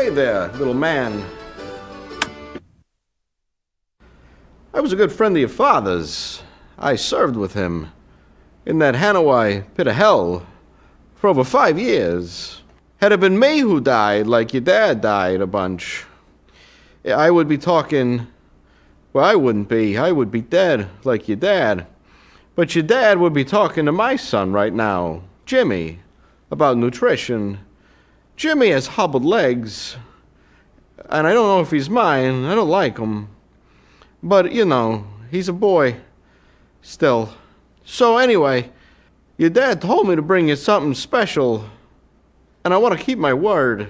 Hey there, little man. I was a good friend of your father's. I served with him in that Hanoi pit of hell for over 5 years. Had it been me who died, like your dad died a bunch, I would be talking... Well, I wouldn't be. I would be dead, like your dad. But your dad would be talking to my son right now, Jimmy, about nutrition. Jimmy has hobbled legs, and I don't know if he's mine. I don't like him. But, you know, he's a boy still. So anyway, your dad told me to bring you something special, and I want to keep my word.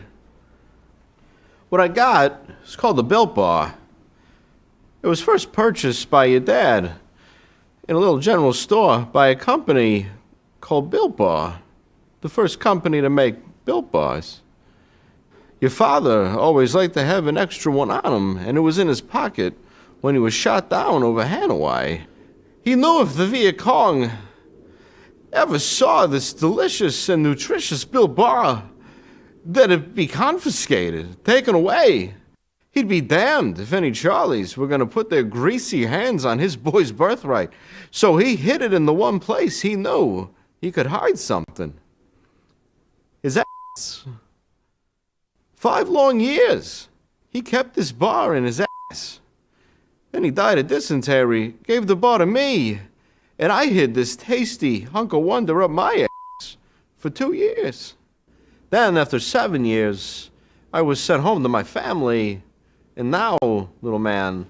What I got is called the Built Bar. It was first purchased by your dad in a little general store by a company called Built Bar, the first company to make Built Bars. Your father always liked to have an extra one on him, and it was in his pocket when he was shot down over Hanoi. He knew if the Viet Cong ever saw this delicious and nutritious Built Bar, that it'd be confiscated, taken away. He'd be damned if any Charlies were going to put their greasy hands on his boy's birthright. So he hid it in the one place he knew he could hide something. His ass. 5 long years. He kept this bar in his ass. Then he died of dysentery, gave the bar to me, and I hid this tasty hunk of wonder up my ass for 2 years. Then, after 7 years, I was sent home to my family. And now, little man...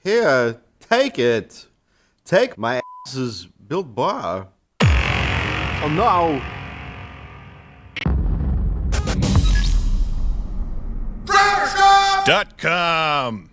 Here, take it. Take my ass's Built Bar. Oh, no. .com.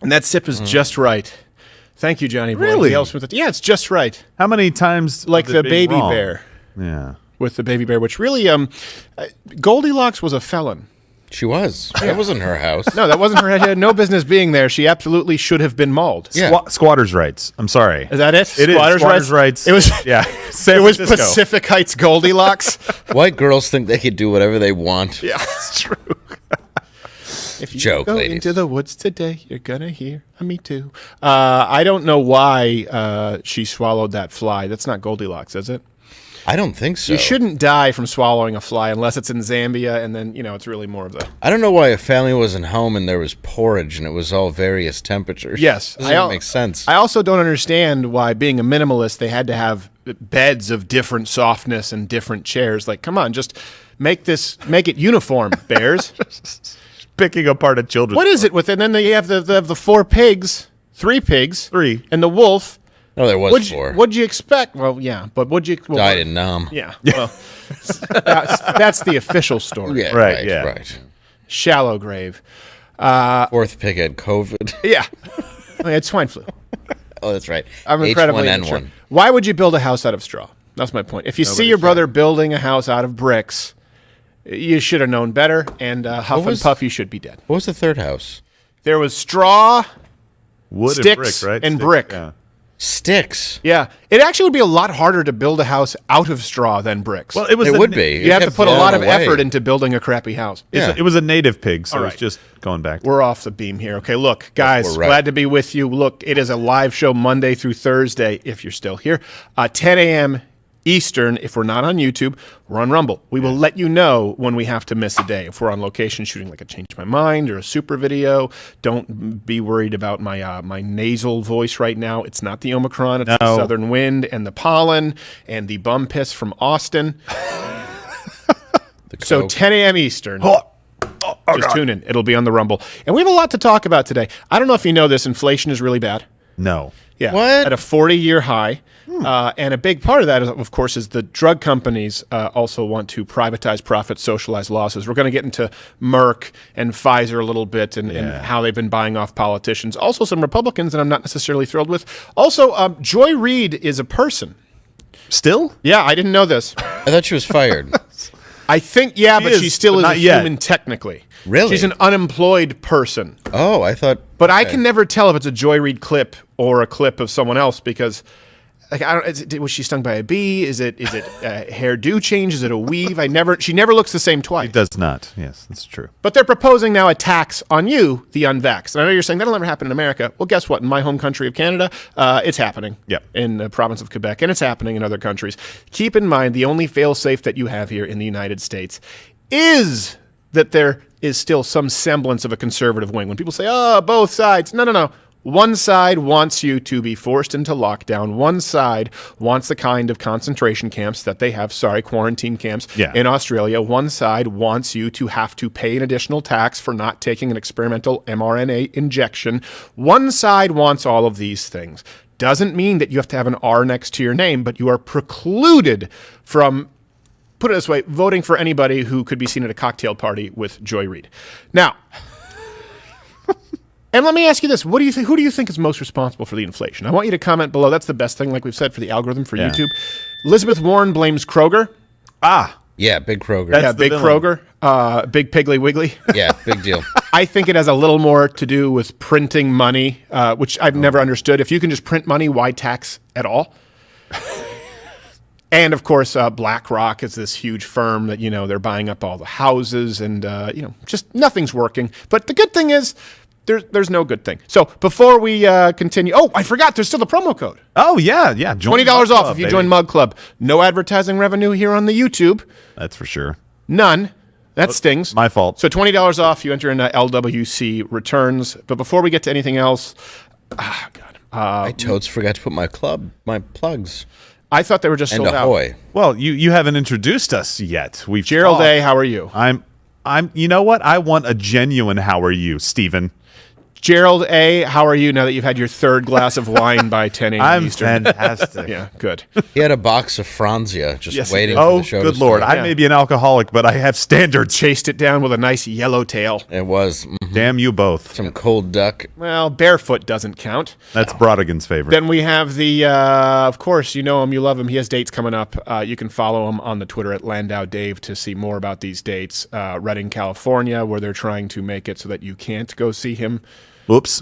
And that sip is just right. Thank you, Johnny Boy. Really? He helps with it. Yeah, it's just right. How many times? Like the baby wrong? bear. Yeah. With the baby bear, which really, Goldilocks was a felon. She was. That wasn't her house. No, that wasn't her. She had no business being there. She absolutely should have been mauled. Yeah. Squatters' rights. I'm sorry. Is that it? It is. Squatters' rights. It was. Yeah. It was Pacific Heights Goldilocks. White girls think they could do whatever they want. Yeah, it's true. If you Joke, go ladies. into the woods today, you're gonna hear me too. I don't know why she swallowed that fly. That's not Goldilocks, is it? I don't think so. You shouldn't die from swallowing a fly unless it's in Zambia, and then, you know, it's really more of the... I don't know why a family wasn't home and there was porridge and it was all various temperatures. Yes. Doesn't make sense. I also don't understand why, being a minimalist, they had to have beds of different softness and different chairs. Like, come on, just make it uniform, bears. Picking apart a children's. What is it with it? And then you have the 4 pigs, 3 pigs. 3. And the wolf. No, there was 4. What'd you expect? Well, yeah, but what'd you... Well, Died in Nam. Yeah, well, that's the official story. Yeah, Right, right, yeah. right. Shallow grave. 4th pig had COVID. Yeah. I had swine flu. Oh, that's right. I'm incredibly H1N1. immature. Why would you build a house out of straw? That's my point. If you see your brother building a house out of bricks, you should have known better, and Huff and Puff, you should be dead. What was the 3rd house? There was straw, Wood sticks, and brick, right? and Sticks, brick. Yeah. Sticks. Yeah. It actually would be a lot harder to build a house out of straw than bricks. Well, it was. It would be. you have to put a lot of effort into building a crappy house. Yeah. It was a native pig, so All it's right. just going back. We're off the beam here. Okay, look, guys, we're right. glad to be with you. Look, it is a live show Monday through Thursday, if you're still here. 10 a.m. Eastern. If we're not on YouTube, we're on Rumble. We will let you know when we have to miss a day. If we're on location shooting like a Change My Mind or a super video, don't be worried about my my nasal voice right now. It's not the Omicron. It's the southern wind and the pollen and the bum piss from Austin. So 10 a.m. Eastern. Just tune in. It'll be on the Rumble. And we have a lot to talk about today. I don't know if you know this. Inflation is really bad. No. Yeah. What? At a 40-year high. And a big part of that, of course, is the drug companies also want to privatize profits, socialize losses. We're going to get into Merck and Pfizer a little bit and how they've been buying off politicians. Also some Republicans that I'm not necessarily thrilled with. Also, Joy Reid is a person. Still? Yeah, I didn't know this. I thought she was fired. I think, yeah, but is, she still but is a not yet. human technically. Really? She's an unemployed person. Oh, I thought. But I can never tell if it's a Joy Reid clip or a clip of someone else because, like, I don't. Was she stung by a bee? Is it a hairdo change? Is it a weave? She never looks the same twice. It does not. Yes, that's true. But they're proposing now a tax on you, the unvaxxed. And I know you're saying that'll never happen in America. Well, guess what? In my home country of Canada, it's happening. Yep. In the province of Quebec, and it's happening in other countries. Keep in mind, the only fail-safe that you have here in the United States is that there is still some semblance of a conservative wing. When people say, oh, both sides. No. One side wants you to be forced into lockdown. One side wants the kind of concentration camps that they have, quarantine camps in Australia. One side wants you to have to pay an additional tax for not taking an experimental mRNA injection. One side wants all of these things. Doesn't mean that you have to have an R next to your name, but you are precluded from, put it this way, voting for anybody who could be seen at a cocktail party with Joy Reid. Now, and let me ask you this. What do you think? Who do you think is most responsible for the inflation? I want you to comment below. That's the best thing, like we've said, for the algorithm for YouTube. Elizabeth Warren blames Kroger. Yeah, Big Kroger. That's Yeah, the Big villain. Kroger. Big Piggly Wiggly. Yeah, big deal. I think it has a little more to do with printing money, which I've never understood. If you can just print money, why tax at all? And, of course, BlackRock is this huge firm that, they're buying up all the houses and, just nothing's working. But the good thing is there's no good thing. So before we continue, I forgot, there's still the promo code. Oh, yeah. Join $20 Mug off Club, if you baby. join Mug Club. No advertising revenue here on the YouTube. That's for sure. None. That stings. My fault. So $20 off. You enter in LWC returns. But before we get to anything else, I totes forgot to put my plugs. I thought they were just And sold ahoy. out. Well, you haven't introduced us yet. We've Gerald talked. A., how are you? I'm. You know what? I want a genuine. How are you, Stephen? Gerald A., how are you now that you've had your third glass of wine by 10 a.m. I'm Eastern? fantastic. Yeah, good. He had a box of Franzia just Yes, he waiting did. for Oh, the show good to Lord! start. I may be an alcoholic, but I have standards. Chased it down with a nice yellow tail. It was Damn you both. some cold duck. Well, barefoot doesn't count. That's Brodigan's favorite. Then we have the, of course, you know him, you love him. He has dates coming up. You can follow him on the Twitter at Landau Dave to see more about these dates. Redding, California, where they're trying to make it so that you can't go see him. Oops.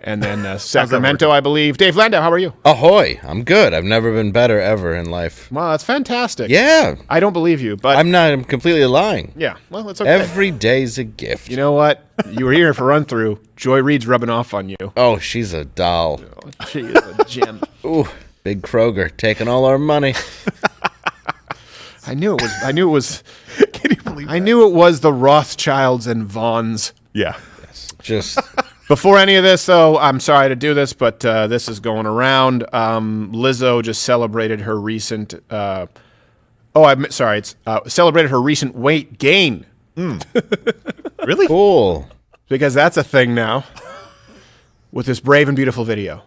And then Sacramento, I believe. Dave Landau, how are you? Ahoy! I'm good. I've never been better ever in life. Wow, that's fantastic. Yeah, I don't believe you, but I'm completely lying. yeah, well, it's okay. Every day's a gift. You know what? You were here for run through. Joy Reid's rubbing off on you. Oh, she's a doll. She is a gem. Ooh, Big Kroger taking all our money. I knew it was. Can you believe? I knew it was the Rothschilds and Vaughns. Yeah. Just Before any of this, though, I'm sorry to do this, but this is going around. Lizzo just celebrated her recent. Celebrated her recent weight gain Really? cool. because that's a thing now. With this brave and beautiful video.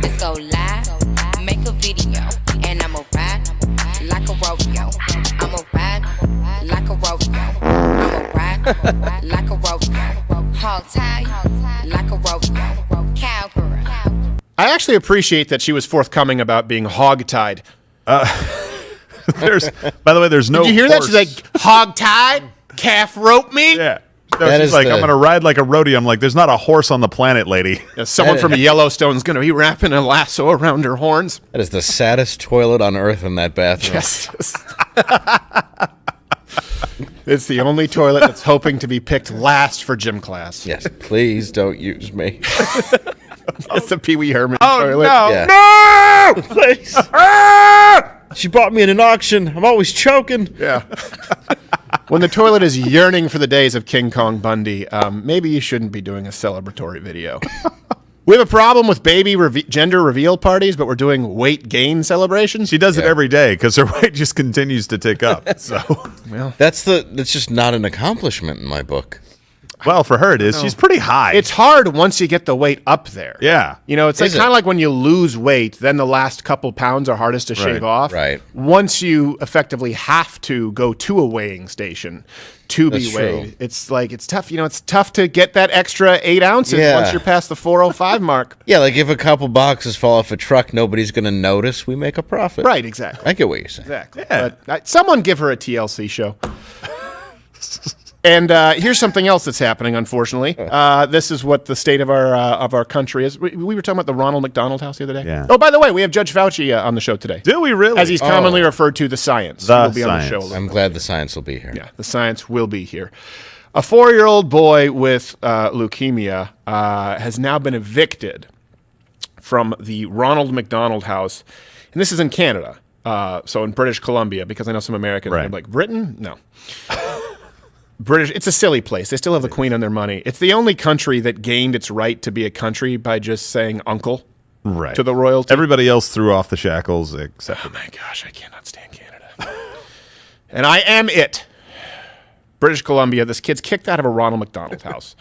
Let's go live, make a video, and I'ma ride like a rodeo. I'ma ride like a rodeo. I'ma ride like a rodeo. Hog tie like a rodeo. Cowgirl. I actually appreciate that she was forthcoming about being hog-tied. There's. By the way, there's no. Did you hear that? horse. She's like, hog-tied? Calf rope me? Yeah. No, That she's is like, the- I'm going to ride like a rodeo. I'm like, there's not a horse on the planet, lady. Someone from Yellowstone's going to be wrapping a lasso around her horns. That is the saddest toilet on earth in that bathroom. Yes. It's the only toilet that's hoping to be picked last for gym class. Yes, please don't use me. It's the Pee Wee Herman Oh, toilet. no. Yeah. No! Please. She bought me in an auction. I'm always choking. Yeah. When the toilet is yearning for the days of King Kong Bundy, maybe you shouldn't be doing a celebratory video. We have a problem with baby gender reveal parties, but we're doing weight gain celebrations. She does it every day because her weight just continues to tick up. So That's just not an accomplishment in my book. Well, for her it is. She's pretty high. It's hard once you get the weight up there. Yeah. You know, it's like kind of like when you lose weight, then the last couple pounds are hardest to shave off. Right. Once you effectively have to go to a weighing station to be That's weighed, true. it's like, it's tough. You know, it's tough to get that extra 8 ounces Yeah. once you're past the 405 mark. Yeah, like if a couple boxes fall off a truck, nobody's going to notice. We make a profit. Right, exactly. I get what you're saying. Exactly. Yeah. But someone give her a TLC show. And here's something else that's happening, unfortunately. This is what the state of our country is. We were talking about the Ronald McDonald House the other day. Yeah. Oh, by the way, we have Judge Fauci on the show today. Do we really? As he's commonly referred to, the science. The He'll be on the science. show a little I'm glad the science will be here. Yeah, the science will be here. A 4-year-old boy with leukemia has now been evicted from the Ronald McDonald House. And this is in Canada, so in British Columbia, because I know some Americans are like, Britain? No. British, it's a silly place. They still have the Queen on their money. It's the only country that gained its right to be a country by just saying uncle to the royalty. Everybody else threw off the shackles except for Oh my gosh, I cannot stand Canada. And I am it. British Columbia, this kid's kicked out of a Ronald McDonald House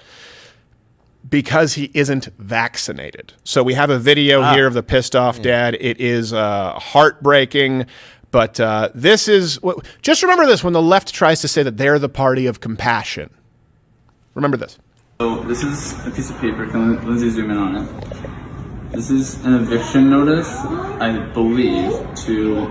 because he isn't vaccinated. So we have a video here of the pissed off dad. It is heartbreaking. But this is just remember this when the left tries to say that they're the party of compassion. Remember this. So this is a piece of paper. Can Lindsay zoom in on it? This is an eviction notice, I believe, to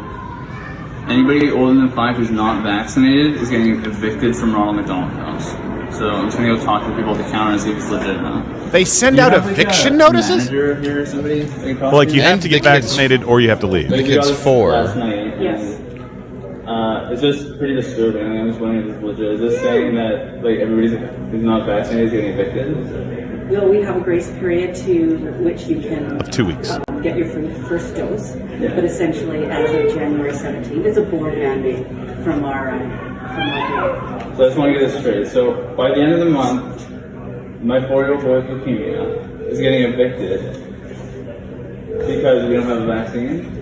anybody older than 5 who's not vaccinated is getting evicted from Ronald McDonald House. So I'm just gonna go talk to people at the counter and see if it's legit or not. They send out eviction notices? Manager here or somebody? well, like you have to get the kids- vaccinated or you have to leave. The kid's 4. Last night. Yes. It's just pretty disturbing. I'm just wondering if it's legit. Is this saying that like everybody who's not vaccinated is getting evicted? Well, we have a grace period to which you can Of 2 weeks. Get your first dose, but essentially as of January 17th, it's a board mandate from our board. So I just want to get this straight. So by the end of the month, my 4-year-old boy with leukemia is getting evicted because we don't have a vaccine.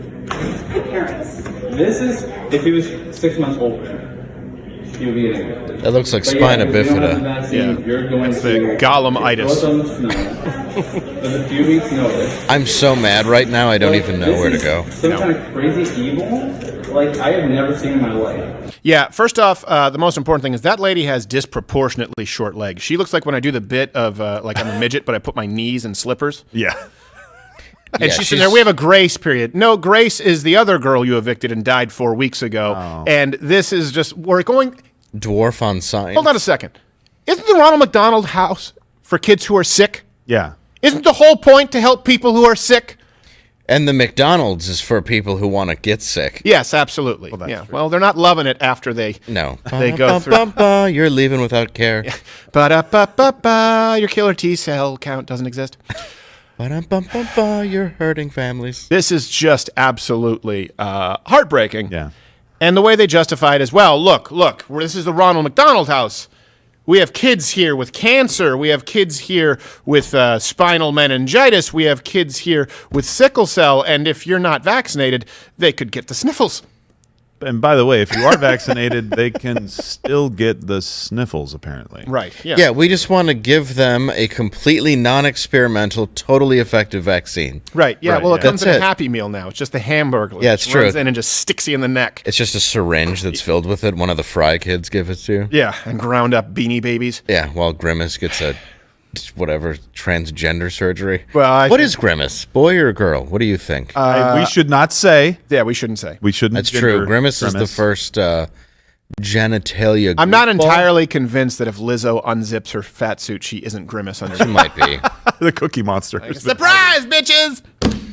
Parents. This is if he was 6 months older, he would be getting evicted. That looks like But spina if you don't have the bifida. vaccine, you're going It's to the Gollum-itis. Go with them snow. With a few weeks' notice. I'm so mad right now, I don't even know This where to is go. Some kind of crazy evil like I have never seen in my life. Yeah, first off, the most important thing is that lady has disproportionately short legs. She looks like when I do the bit of like I'm a midget, but I put my knees in slippers. Yeah. And she's sitting there, we have a grace period. No, Grace is the other girl you evicted and died 4 weeks ago. Oh. And this is just, we're going, Dwarf on sign. hold on a second. Isn't the Ronald McDonald House for kids who are sick? Yeah. Isn't the whole point to help people who are sick? And the McDonald's is for people who want to get sick. Yes, absolutely. Well, they're not loving it after they No. They go through. You're leaving without care. Ba-da-ba-ba-ba, your killer T cell count doesn't exist. Ba-dum-bum-bum-bum, you're hurting families. This is just absolutely heartbreaking. Yeah. And the way they justify it is, well, look, this is the Ronald McDonald House. We have kids here with cancer. We have kids here with spinal meningitis. We have kids here with sickle cell. And if you're not vaccinated, they could get the sniffles. And by the way, if you are vaccinated, they can still get the sniffles, apparently. Right. Yeah. Yeah, we just want to give them a completely non-experimental, totally effective vaccine. Right. Yeah. Right, Well, it yeah. comes in That's a it. Happy Meal now. It's just the hamburger. Yeah, it's It runs true. in and just sticks you in the neck. It's just a syringe that's filled with it. One of the Fry kids give it to. Yeah. And ground up Beanie Babies. Yeah, while Grimace gets a whatever transgender surgery. Well, What is Grimace? Boy or girl? What do you think? We should not say. Yeah, we shouldn't say. We shouldn't. That's gender true. Grimace is the first genitalia. I'm not goofball. entirely convinced that if Lizzo unzips her fat suit, she isn't Grimace under. She might be. the Cookie Monster. Surprise, bitches!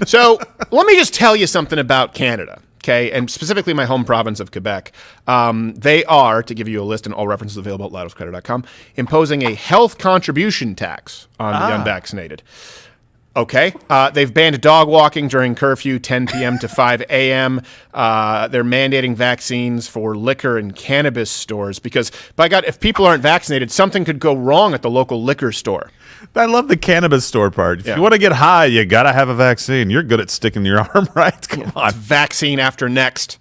So let me just tell you something about Canada, okay, and specifically my home province of Quebec. They are, to give you a list and all references available at loudofcredit.com, imposing a health contribution tax on the unvaccinated. Okay. They've banned dog walking during curfew, 10 p.m. to 5 a.m. They're mandating vaccines for liquor and cannabis stores because, by God, if people aren't vaccinated, something could go wrong at the local liquor store. I love the cannabis store part. If Yeah. you want to get high, you got to have a vaccine. You're good at sticking your arm right. Come on. Vaccine after next.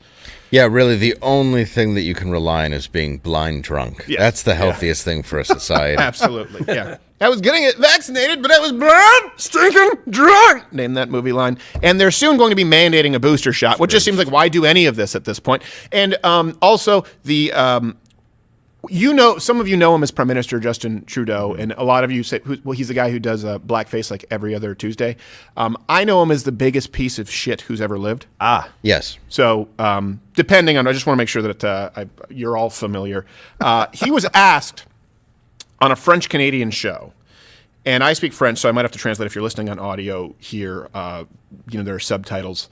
Yeah, really, the only thing that you can rely on is being blind drunk. Yes. That's the healthiest thing for a society. Absolutely, yeah. I was getting it vaccinated, but I was blind, stinking drunk. Name that movie line. And they're soon going to be mandating a booster shot, which just seems like, why do any of this at this point? And also the... some of you know him as Prime Minister Justin Trudeau, and a lot of you say, well, he's the guy who does blackface like every other Tuesday. I know him as the biggest piece of shit who's ever lived. Yes. So, depending on, I just want to make sure that you're all familiar. He was asked on a French-Canadian show, and I speak French, so I might have to translate if you're listening on audio here. There are subtitles.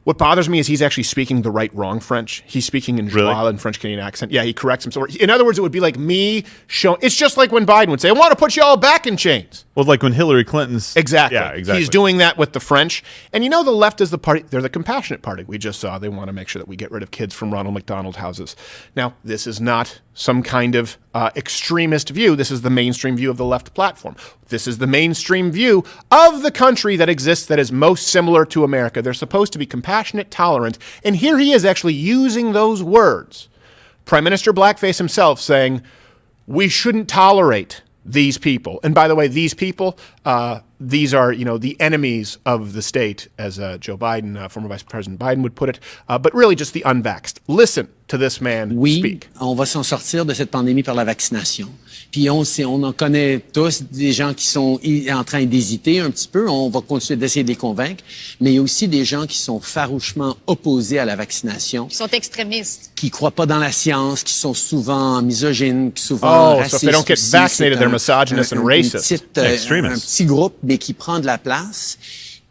What bothers me is he's actually speaking the wrong French. He's speaking in joie and French-Canadian accent. Yeah, he corrects him. So, in other words, it would be like me showing... It's just like when Biden would say, I want to put you all back in chains. Well, like when Hillary Clinton's... Exactly. Yeah, exactly. He's doing that with the French. And the left is the party... They're the compassionate party. We just saw they want to make sure that we get rid of kids from Ronald McDonald houses. Now, this is not some kind of extremist view. This is the mainstream view of the left platform. This is the mainstream view of the country that exists that is most similar to America. They're supposed to be compassionate, tolerant, and here he is actually using those words. Prime Minister Blackface himself saying, we shouldn't tolerate these people. And by the way, these people, these are, the enemies of the state, as Joe Biden, former Vice President Biden would put it, but really just the unvaxxed. Listen to this man speak. On va s'en sortir de cette pandémie par la vaccination. Puis on en connaît tous des gens qui sont en train d'hésiter un petit peu. On va continuer d'essayer de les convaincre. Mais il y a aussi des gens qui sont farouchement opposés à la vaccination. Qui sont extrémistes. Qui croient pas dans la science, qui sont souvent misogynes, qui souvent racistes. So if they don't get vaccinated, they're misogynist and racist. Un petit groupe, mais qui prend de la place.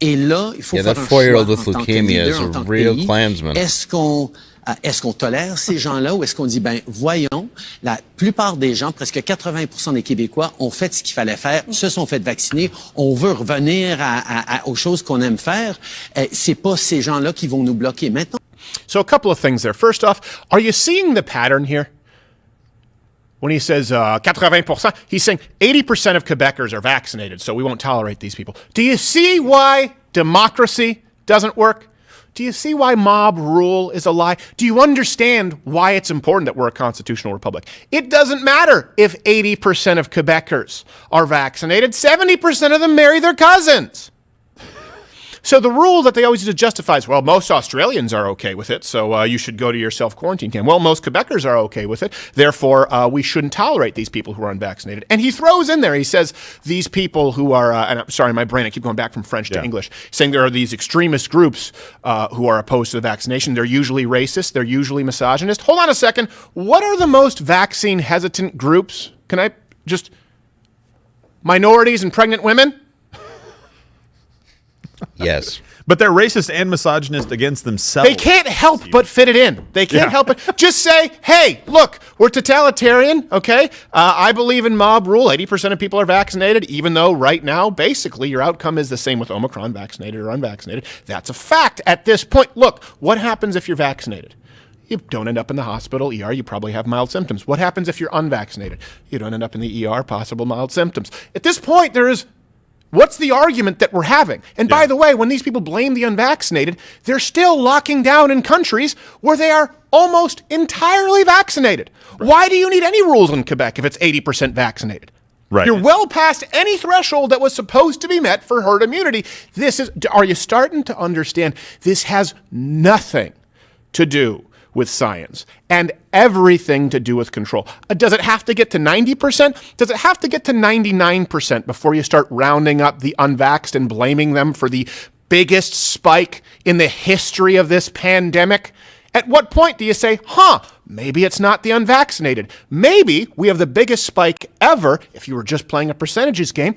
Et là, il faut faire that un 4-year-old choix with en tant que leukemia leader, is a en tant que real pays. Klansman. Est-ce qu'on tolère ces gens-là ou est-ce qu'on dit, voyons, la plupart des gens, presque 80% des Québécois ont fait ce qu'il fallait faire, se sont fait vacciner, on veut revenir aux choses qu'on aime faire. C'est pas ces gens-là qui vont nous bloquer maintenant. So a couple of things there. First off, are you seeing the pattern here? When he says 80%, he's saying 80% of Quebecers are vaccinated, so we won't tolerate these people. Do you see why democracy doesn't work? Do you see why mob rule is a lie? Do you understand why it's important that we're a constitutional republic? It doesn't matter if 80% of Quebecers are vaccinated. 70% of them marry their cousins. So the rule that they always use to justify is, well, most Australians are okay with it, so you should go to your self-quarantine camp. Well, most Quebecers are okay with it, therefore we shouldn't tolerate these people who are unvaccinated. And he throws in there, he says, these people who are, and I'm sorry, my brain, I keep going back from French to English, saying there are these extremist groups who are opposed to the vaccination. They're usually racist, they're usually misogynist. Hold on a second, what are the most vaccine-hesitant groups? Can I just... Minorities and pregnant women? Yes. But they're racist and misogynist against themselves. They can't help but fit it in. They can't help it. Just say, hey, look, we're totalitarian, okay? I believe in mob rule. 80% of people are vaccinated, even though right now, basically, your outcome is the same with Omicron, vaccinated or unvaccinated. That's a fact at this point. Look, what happens if you're vaccinated? You don't end up in the hospital, ER, you probably have mild symptoms. What happens if you're unvaccinated? You don't end up in the ER, possible mild symptoms. At this point, what's the argument that we're having? And by the way, when these people blame the unvaccinated, they're still locking down in countries where they are almost entirely vaccinated. Right. Why do you need any rules in Quebec if it's 80% vaccinated? Right. You're well past any threshold that was supposed to be met for herd immunity. Are you starting to understand? This has nothing to do with science and everything to do with control. Does it have to get to 90%? Does it have to get to 99% before you start rounding up the unvaxxed and blaming them for the biggest spike in the history of this pandemic? At what point do you say, maybe it's not the unvaccinated. Maybe we have the biggest spike ever, if you were just playing a percentages game,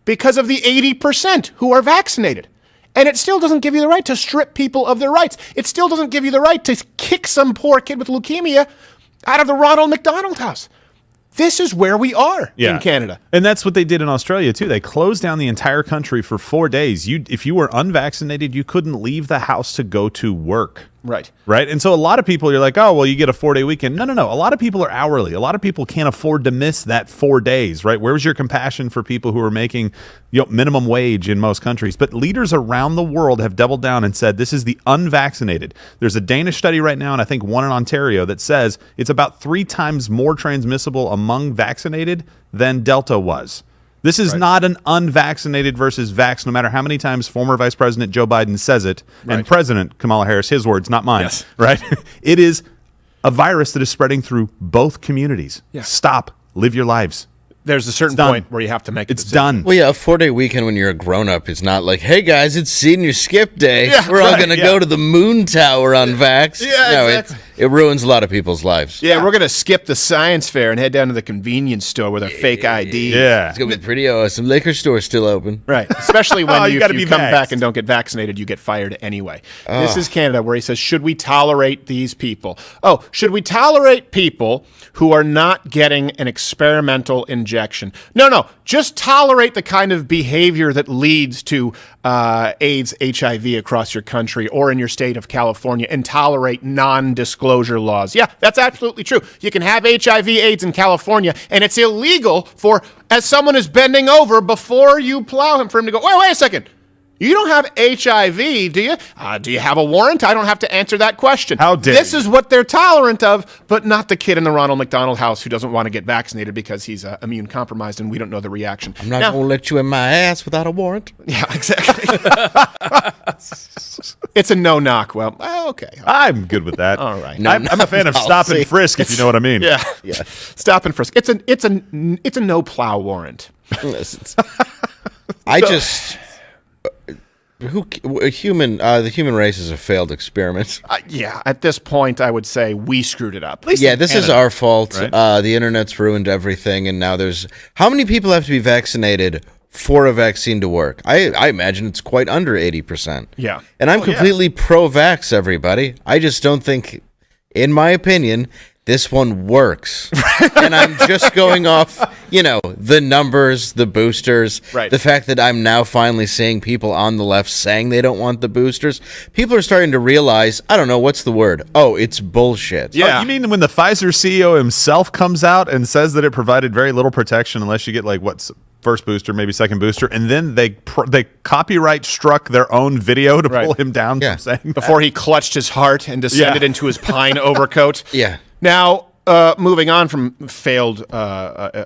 because of the 80% who are vaccinated. And it still doesn't give you the right to strip people of their rights. It still doesn't give you the right to kick some poor kid with leukemia out of the Ronald McDonald House. This is where we are in Canada. And that's what they did in Australia, too. They closed down the entire country for 4 days. If you were unvaccinated, you couldn't leave the house to go to work. Right. Right. And so a lot of people, you're like, oh, well, you get a 4-day weekend. No. A lot of people are hourly. A lot of people can't afford to miss that 4 days, right? Where was your compassion for people who are making minimum wage in most countries? But leaders around the world have doubled down and said this is the unvaccinated. There's a Danish study right now, and I think one in Ontario, that says it's about 3 times more transmissible among vaccinated than Delta was. This is not an unvaccinated versus vax, no matter how many times former Vice President Joe Biden says it, and President Kamala Harris, his words, not mine, right? It is a virus that is spreading through both communities. Yeah. Stop. Live your lives. There's a certain point where you have to make It's done. Well, yeah, a 4-day weekend when you're a grown-up is not like, hey, guys, it's senior skip day. Yeah, We're all going to go to the moon tower on Vax. Yeah, no, exactly. It ruins a lot of people's lives. Yeah, we're going to skip the science fair and head down to the convenience store with our fake ID. Yeah. It's going to be pretty, some liquor stores still open. Right. Especially when you if gotta you be come vaxxed. back and don't get vaccinated, you get fired anyway. This is Canada, where he says, should we tolerate these people? Oh, should we tolerate people who are not getting an experimental injection? No. Just tolerate the kind of behavior that leads to AIDS, HIV across your country or in your state of California, and tolerate non-disclosure laws. Yeah, that's absolutely true. You can have HIV, AIDS in California, and it's illegal for, as someone is bending over before you plow him, for him to go, wait a second. You don't have HIV, do you? Do you have a warrant? I don't have to answer that question. How dare This you. is what they're tolerant of, but not the kid in the Ronald McDonald House who doesn't want to get vaccinated because he's immune compromised and we don't know the reaction. I'm not going to let you in my ass without a warrant. Yeah, exactly. It's a no-knock. Well, okay. I'm good with that. All right. I'm a fan of stop and frisk, if you know what I mean. Yeah. Stop and frisk. It's a no plow warrant. The human race is a failed experiment. Yeah, at this point, I would say we screwed it up. Yeah, this is our fault. Right? The internet's ruined everything, and now there's... How many people have to be vaccinated for a vaccine to work? I imagine it's quite under 80%. Yeah. And I'm completely pro-vax, everybody. I just don't think, in my opinion, this one works. And I'm just going off, the numbers, the boosters, the fact that I'm now finally seeing people on the left saying they don't want the boosters. People are starting to realize, I don't know, what's the word? Oh, it's bullshit. Yeah. Oh, you mean when the Pfizer CEO himself comes out and says that it provided very little protection unless you get first booster, maybe second booster, and then they copyright struck their own video to pull him down from saying that. Before he clutched his heart and descended into his pine overcoat. Yeah. Now, moving on from failed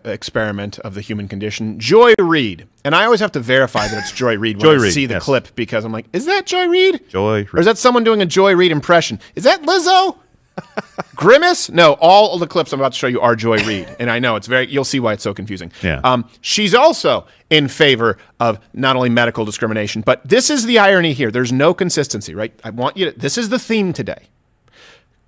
experiment of the human condition, Joy Reid. And I always have to verify that it's Joy Reid when I see the clip, because I'm like, is that Joy Reid? Joy Reid. Or is that someone doing a Joy Reid impression? Is that Lizzo? Grimace? No, all of the clips I'm about to show you are Joy Reid. And I know you'll see why it's so confusing. Yeah. She's also in favor of not only medical discrimination, but this is the irony here. There's no consistency, right? This is the theme today.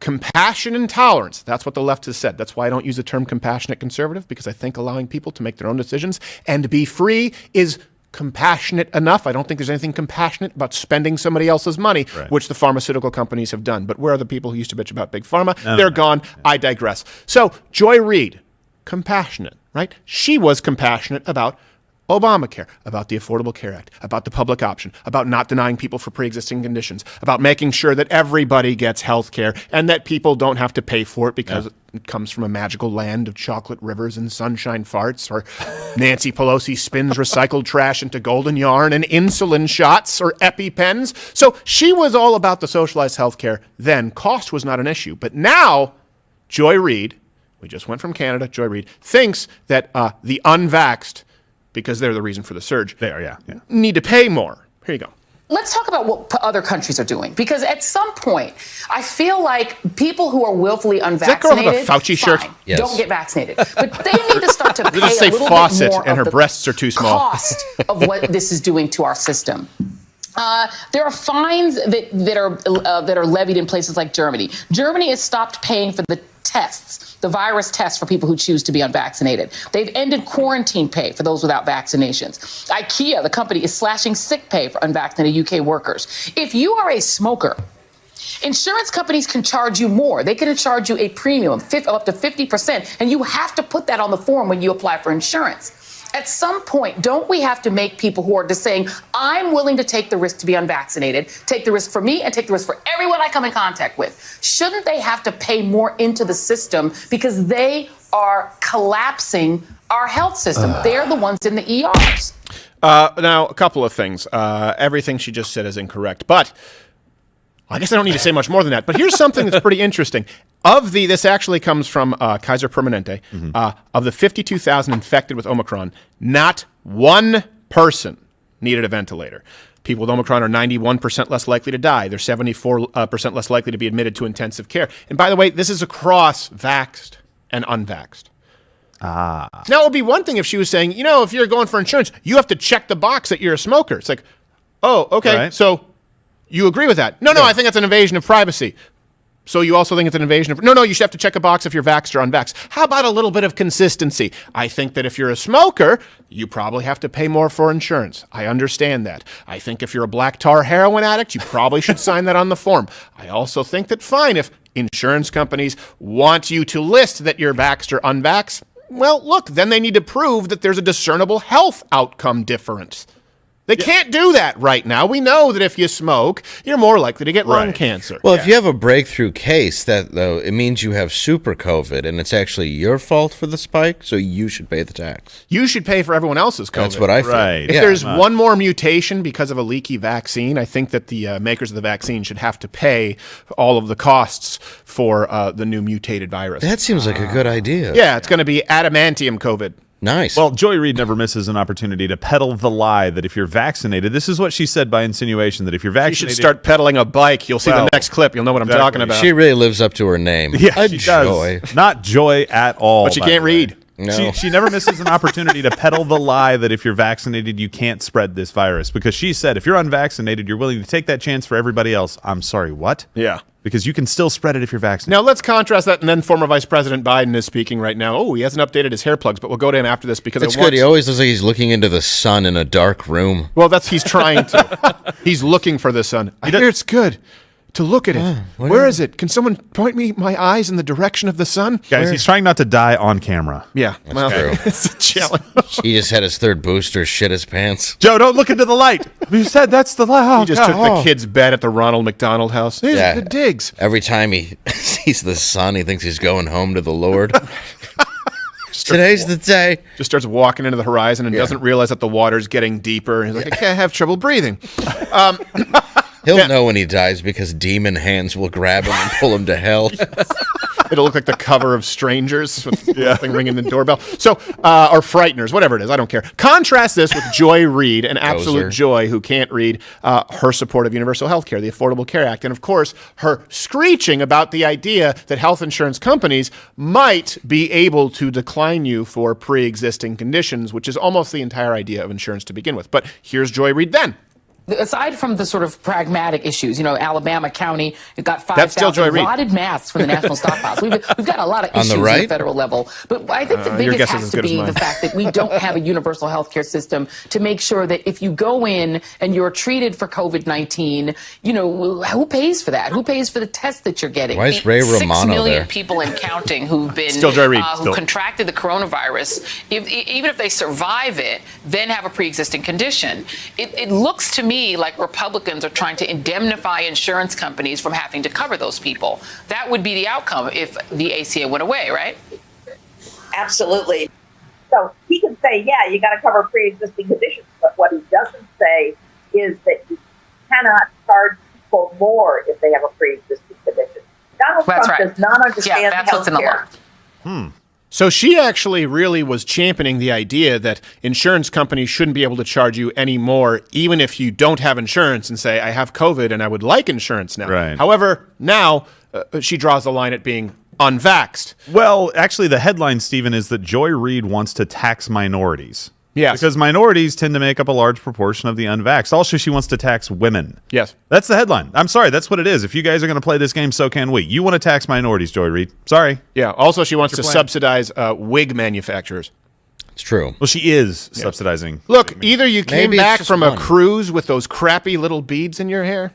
Compassion and tolerance. That's what the left has said. That's why I don't use the term compassionate conservative, because I think allowing people to make their own decisions and be free is compassionate enough. I don't think there's anything compassionate about spending somebody else's money, which the pharmaceutical companies have done. But where are the people who used to bitch about Big Pharma? They're gone. I digress. So Joy Reid, compassionate, right? She was compassionate about Obamacare, about the Affordable Care Act, about the public option, about not denying people for pre-existing conditions, about making sure that everybody gets health care and that people don't have to pay for it because it comes from a magical land of chocolate rivers and sunshine farts, or Nancy Pelosi spins recycled trash into golden yarn and insulin shots or EpiPens. So she was all about the socialized health care then. Cost was not an issue. But now, Joy Reid, we just went from Canada, Joy Reid, thinks that the unvaxxed, because they're the reason for the surge, need to pay more. Here you go. Let's talk about what other countries are doing, because at some point, I feel like people who are willfully unvaccinated, does that girl have a Fauci shirt? Yes. Don't get vaccinated. But they need to start to pay Just say a little faucet bit more and her of the breasts are too small. cost of what this is doing to our system. There are fines that are levied in places like Germany. Germany has stopped paying for the tests, the virus tests for people who choose to be unvaccinated. They've ended quarantine pay for those without vaccinations. IKEA, the company, is slashing sick pay for unvaccinated UK workers. If you are a smoker, insurance companies can charge you more. They can charge you a premium up to 50%, and you have to put that on the form when you apply for insurance. At some point, don't we have to make people who are just saying, I'm willing to take the risk to be unvaccinated, take the risk for me and take the risk for everyone I come in contact with? Shouldn't they have to pay more into the system because they are collapsing our health system? They're the ones in the ERs. Now, a couple of things. Everything she just said is incorrect, but I guess I don't need to say much more than that. But here's something that's pretty interesting. This actually comes from Kaiser Permanente. Of the 52,000 infected with Omicron, not one person needed a ventilator. People with Omicron are 91% less likely to die. They're 74% less likely to be admitted to intensive care. And by the way, this is across vaxxed and unvaxxed. Now, it would be one thing if she was saying, if you're going for insurance, you have to check the box that you're a smoker. It's like, oh, okay, Right. So you agree with that? No, I think that's an invasion of privacy. So you also think it's an invasion of... No, you should have to check a box if you're vaxxed or unvaxxed. How about a little bit of consistency? I think that if you're a smoker, you probably have to pay more for insurance. I understand that. I think if you're a black tar heroin addict, you probably should sign that on the form. I also think that fine, if insurance companies want you to list that you're vaxxed or unvaxxed, well, look, then they need to prove that there's a discernible health outcome difference. They can't do that right now. We know that if you smoke, you're more likely to get lung cancer. Well, if you have a breakthrough case, though, it means you have super COVID, and it's actually your fault for the spike, so you should pay the tax. You should pay for everyone else's COVID. That's what I feel. Right. If there's one more mutation because of a leaky vaccine, I think that the makers of the vaccine should have to pay all of the costs for the new mutated virus. That seems like a good idea. Yeah, it's going to be adamantium COVID. Nice. Well, Joy Reid never misses an opportunity to peddle the lie that if you're vaccinated, this is what she said by insinuation, that if you're You vaccinated... should start pedaling a bike. You'll see the next clip. You'll know what I'm talking about. She really lives up to her name. Yeah, she does. Not Joy at all. But she by the can't way. read. No. She never misses an opportunity to peddle the lie that if you're vaccinated, you can't spread this virus. Because she said, if you're unvaccinated, you're willing to take that chance for everybody else. I'm sorry, what? Yeah. Because you can still spread it if you're vaccinated. Now, let's contrast that, and then former Vice President Biden is speaking right now. Oh, he hasn't updated his hair plugs, but we'll go to him after this because It's good. He always looks like he's looking into the sun in a dark room. Well, he's trying to. He's looking for the sun. I hear it's good to look at it. Where is it? Can someone point me my eyes in the direction of the sun? Guys, he's trying not to die on camera. Yeah. Well, true. it's a challenge. He just had his third booster, shit his pants. Joe, don't look into the light. You said that's the light. He just took the kid's bed at the Ronald McDonald House. These are the digs. Every time he sees the sun, he thinks he's going home to the Lord. Today's the day. Just starts walking into the horizon and doesn't realize that the water's getting deeper. He's like, I can't have trouble breathing. He'll know when he dies because demon hands will grab him and pull him to hell. It'll look like the cover of Strangers with nothing ringing the doorbell. So, or Frighteners, whatever it is, I don't care. Contrast this with Joy Reid, an absolute joy who can't read, her support of universal health care, the Affordable Care Act, and of course, her screeching about the idea that health insurance companies might be able to decline you for pre-existing conditions, which is almost the entire idea of insurance to begin with. But here's Joy Reid then. Aside from the sort of pragmatic issues, Alabama County, it got That's still Joy 5,000 Reid. rotted masks from the National Stockpiles. We've got a lot of issues at the federal level. But I think the your biggest guess is has as to good as be mine. the fact that we don't have a universal health care system to make sure that if you go in and you're treated for COVID-19, who pays for that? Who pays for the tests that you're getting? Why is Ray 6 Romano million there? people and counting who've been Still Joy Reid, who still. contracted the coronavirus, even if they survive it, then have a pre-existing condition. It looks to me like Republicans are trying to indemnify insurance companies from having to cover those people. That would be the outcome if the ACA went away, right? Absolutely. So he can say, yeah, you got to cover pre-existing conditions, but what he doesn't say is that you cannot charge people more if they have a pre-existing condition. Donald That's Trump right. does not understand that's what's in the law. healthcare. So she actually really was championing the idea that insurance companies shouldn't be able to charge you any more, even if you don't have insurance, and say, I have COVID and I would like insurance now. Right. However, now she draws the line at being unvaxxed. Well, actually, the headline, Stephen, is that Joy Reid wants to tax minorities. Yes. Because minorities tend to make up a large proportion of the unvaxxed. Also, she wants to tax women. Yes. That's the headline. I'm sorry, that's what it is. If you guys are going to play this game, so can we. You want to tax minorities, Joy Reid. Sorry. Yeah. Also, she wants to plan? subsidize wig manufacturers. It's true. Well, she is subsidizing. Look, either you came Maybe it's back just from a money. cruise with those crappy little beads in your hair.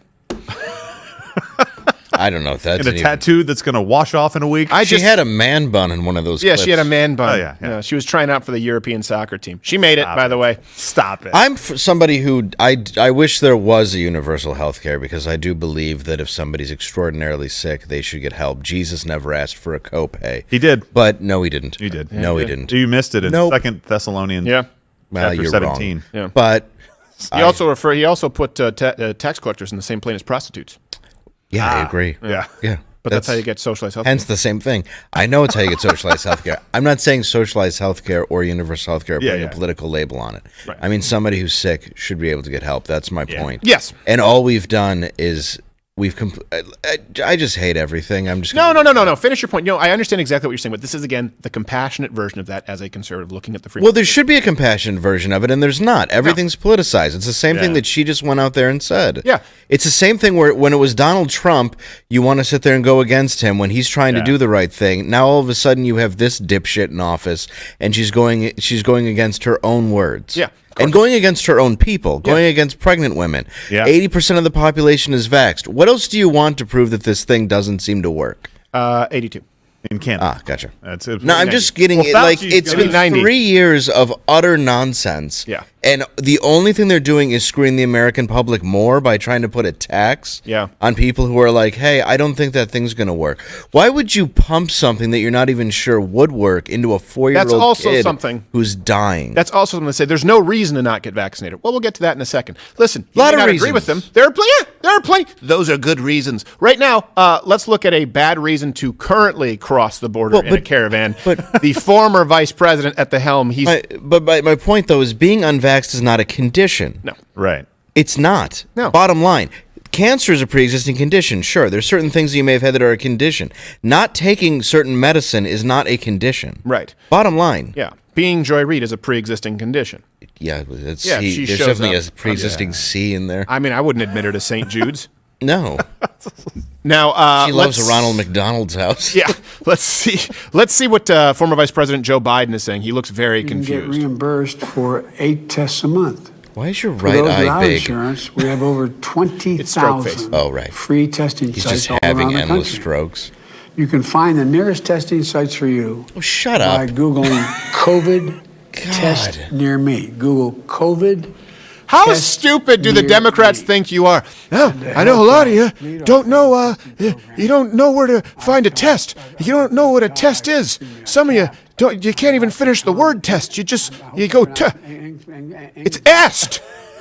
I don't know if that's And a tattoo that's going to wash off in a week. She had a man bun in one of those. Yeah, clips. she had a man bun. Oh, yeah. She was trying out for the European soccer team. She made it, by the way. Stop it. I'm somebody who I wish there was a universal health care, because I do believe that if somebody's extraordinarily sick, they should get help. Jesus never asked for a copay. He did. But no, he didn't. He did. No, he didn't. You missed it in Nope. 2 Thessalonians. Yeah. Well, chapter you're 17. wrong. Yeah. But He also put tax collectors in the same plane as prostitutes. yeah, I agree. Yeah. Yeah. But that's how you get socialized health. Hence the same thing. I know it's how you get socialized healthcare. I'm not saying socialized healthcare or universal healthcare, putting a political label on it. Right. I mean, somebody who's sick should be able to get help. That's my point. Yes. And all we've done is I just hate everything. I'm just No. Finish your point. I understand exactly what you're saying, but this is, again, the compassionate version of that as a conservative looking at the freedom. Well, there should be a compassionate version of it, and there's not. Everything's politicized. It's the same thing that she just went out there and said. Yeah. It's the same thing where when it was Donald Trump, you want to sit there and go against him when he's trying to do the right thing. Now all of a sudden you have this dipshit in office, and she's going against her own words. Yeah. And going against her own people, going against pregnant women. Yeah. 80% of the population is vaxxed. What else do you want to prove that this thing doesn't seem to work? 82. In Canada. Gotcha. That's it. No, I'm just getting Well, it. Like, Fauci's it's gonna been be 90. 3 years of utter nonsense. Yeah. And the only thing they're doing is screwing the American public more by trying to put a tax on people who are like, hey, I don't think that thing's going to work. Why would you pump something that you're not even sure would work into a 4-year-old kid who's dying? That's also something to say. There's no reason to not get vaccinated. Well, we'll get to that in a second. Listen, you Lot may of not reasons. agree with them. There are plenty. Those are good reasons. Right now, let's look at a bad reason to currently cross the border in a caravan. But the former vice president at the helm, my point, though, is being unvaxxed is not a condition. No. Right. It's not. No. Bottom line. Cancer is a pre-existing condition. Sure, there's certain things you may have had that are a condition. Not taking certain medicine is not a condition. Right. Bottom line. Yeah. Being Joy Reid is a pre-existing condition. Yeah, there's she there's shows definitely up. a pre-existing C in there. I mean, I wouldn't admit her to St. Jude's. No. Now she loves Ronald McDonald's house. Yeah, let's see what former Vice President Joe Biden is saying. He looks very confused. You can get reimbursed for 8 tests a month. Why is your For right those eye without big? insurance, we have over 20,000 Oh, right. free testing He's sites just all having around the endless country. strokes. You can find the nearest testing sites for you. Oh, shut by up. Googling COVID test near me. Google COVID. How stupid do the Democrats think you are? Oh, I know a lot of you don't know. You don't know where to find a test. You don't know what a test is. Some of you don't. You can't even finish the word test. You go. It's est.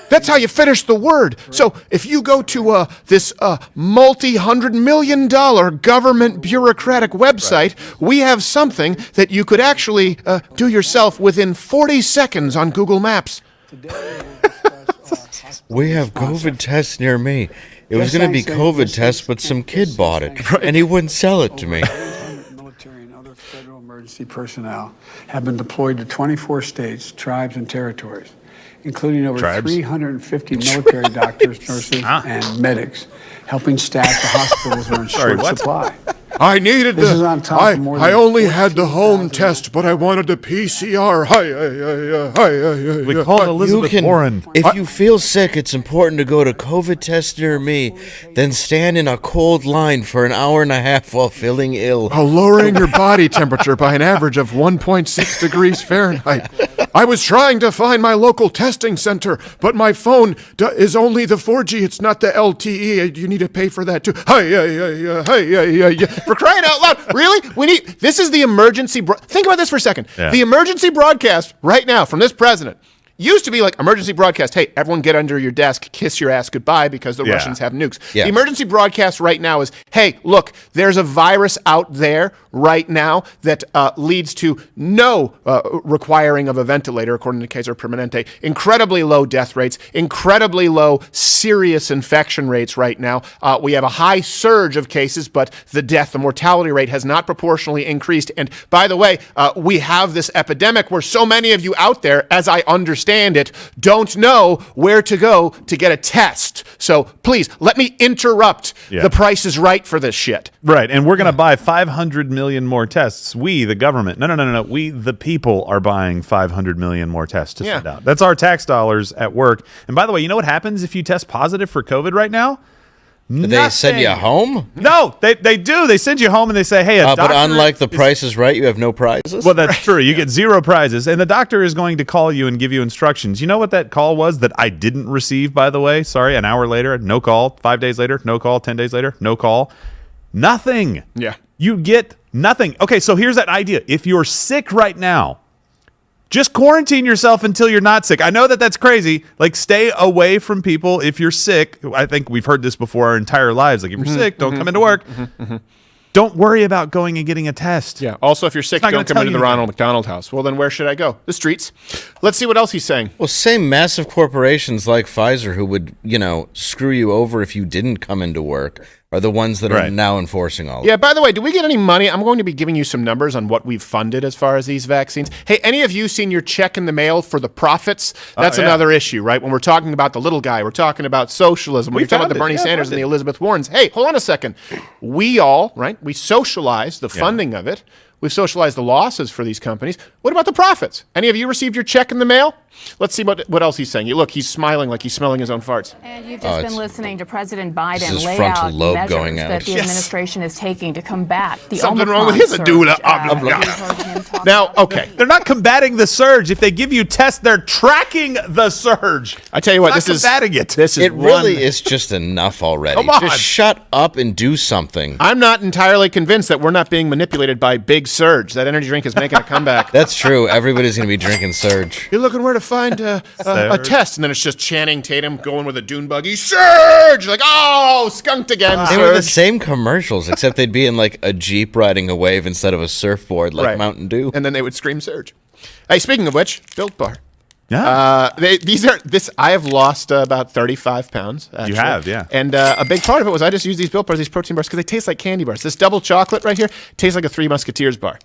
That's how you finish the word. So if you go to this multi-$100 million government bureaucratic website, we have something that you could actually do yourself within 40 seconds on Google Maps. We have COVID tests near me. It was going to be COVID tests, but some kid bought it, and he wouldn't sell it to me. Military and other federal emergency personnel have been deployed to 24 states, tribes, and territories, including over 350 military doctors, nurses, and medics, helping staff the hospitals who are in short supply. I needed This is on top of more than I only had the home test, but I wanted the PCR. We call it Elizabeth Warren. If you feel sick, it's important to go to COVID test near me, then stand in a cold line for an hour and a half while feeling ill. Lowering your body temperature by an average of 1.6 degrees Fahrenheit. I was trying to find my local testing center, but my phone is only the 4G. It's not the LTE. You need to pay for that too. For crying out loud. Really? This is the emergency. Think about this for a second. Yeah. The emergency broadcast right now from this president used to be like emergency broadcast. Hey, everyone get under your desk, kiss your ass goodbye because the Russians have nukes. Yeah. The emergency broadcast right now is, hey, look, there's a virus out there right now that leads to no requiring of a ventilator, according to Kaiser Permanente. Incredibly low death rates, incredibly low serious infection rates right now. We have a high surge of cases, but the mortality rate has not proportionally increased. And by the way, we have this epidemic where so many of you out there, as I understand it, don't know where to go to get a test. So please, let me interrupt the Price is Right for this shit. Right, and we're going to buy 500 million more tests. We, the government. No. We, the people, are buying 500 million more tests to send out. That's our tax dollars at work. And by the way, you know what happens if you test positive for COVID right now? They send you home? No, they do. They send you home and they say, hey, but unlike The Price is Right, you have no prizes? Well, that's true. You get 0 prizes. And the doctor is going to call you and give you instructions. You know what that call was that I didn't receive, by the way? Sorry, an hour later, no call. 5 days later, no call. 10 days later, no call. Nothing. Yeah. You get nothing. Okay, so here's that idea. If you're sick right now, just quarantine yourself until you're not sick. I know that that's crazy. Like, stay away from people if you're sick. I think we've heard this before our entire lives. Like, if you're sick, don't come into work. Don't worry about going and getting a test. Yeah. Also, if you're sick, don't come into the Ronald McDonald House. Well, then where should I go? The streets. Let's see what else he's saying. Well, same massive corporations like Pfizer who would, screw you over if you didn't come into work are the ones that are now enforcing all of it. Yeah, by the way, do we get any money? I'm going to be giving you some numbers on what we've funded as far as these vaccines. Hey, any of you seen your check in the mail for the profits? That's another issue, right? When we're talking about the little guy, we're talking about socialism. We're talking about the Bernie Sanders and the Elizabeth Warrens. Hey, hold on a second. We all, right, we socialize the funding of it. We've socialized the losses for these companies. What about the profits? Any of you received your check in the mail? Let's see what else he's saying. Look, he's smiling like he's smelling his own farts. And you've just been listening to President Biden lay frontal out lobe measures going out. that the administration is taking to combat the Something Omicron wrong with his surge. adula. Now, okay. They're not combating the surge. If they give you tests, they're tracking the surge. I tell you what, this is combating it. This is It really is just enough already. Come on. Just shut up and do something. I'm not entirely convinced that we're not being manipulated by Big Surge. That energy drink is making a comeback. That's true. Everybody's going to be drinking Surge. You're looking where to find a test, and then it's just Channing Tatum going with a dune buggy. Surge! Like, oh, skunked again. They were the Surge. same commercials, except they'd be in like a Jeep riding a wave instead of a surfboard like Mountain Dew. And then they would scream Surge. Hey, speaking of which, Built Bar. Yeah. I have lost about 35 pounds. Actually. You have, yeah. And a big part of it was I just use these Built Bars, these protein bars, because they taste like candy bars. This double chocolate right here tastes like a Three Musketeers bar.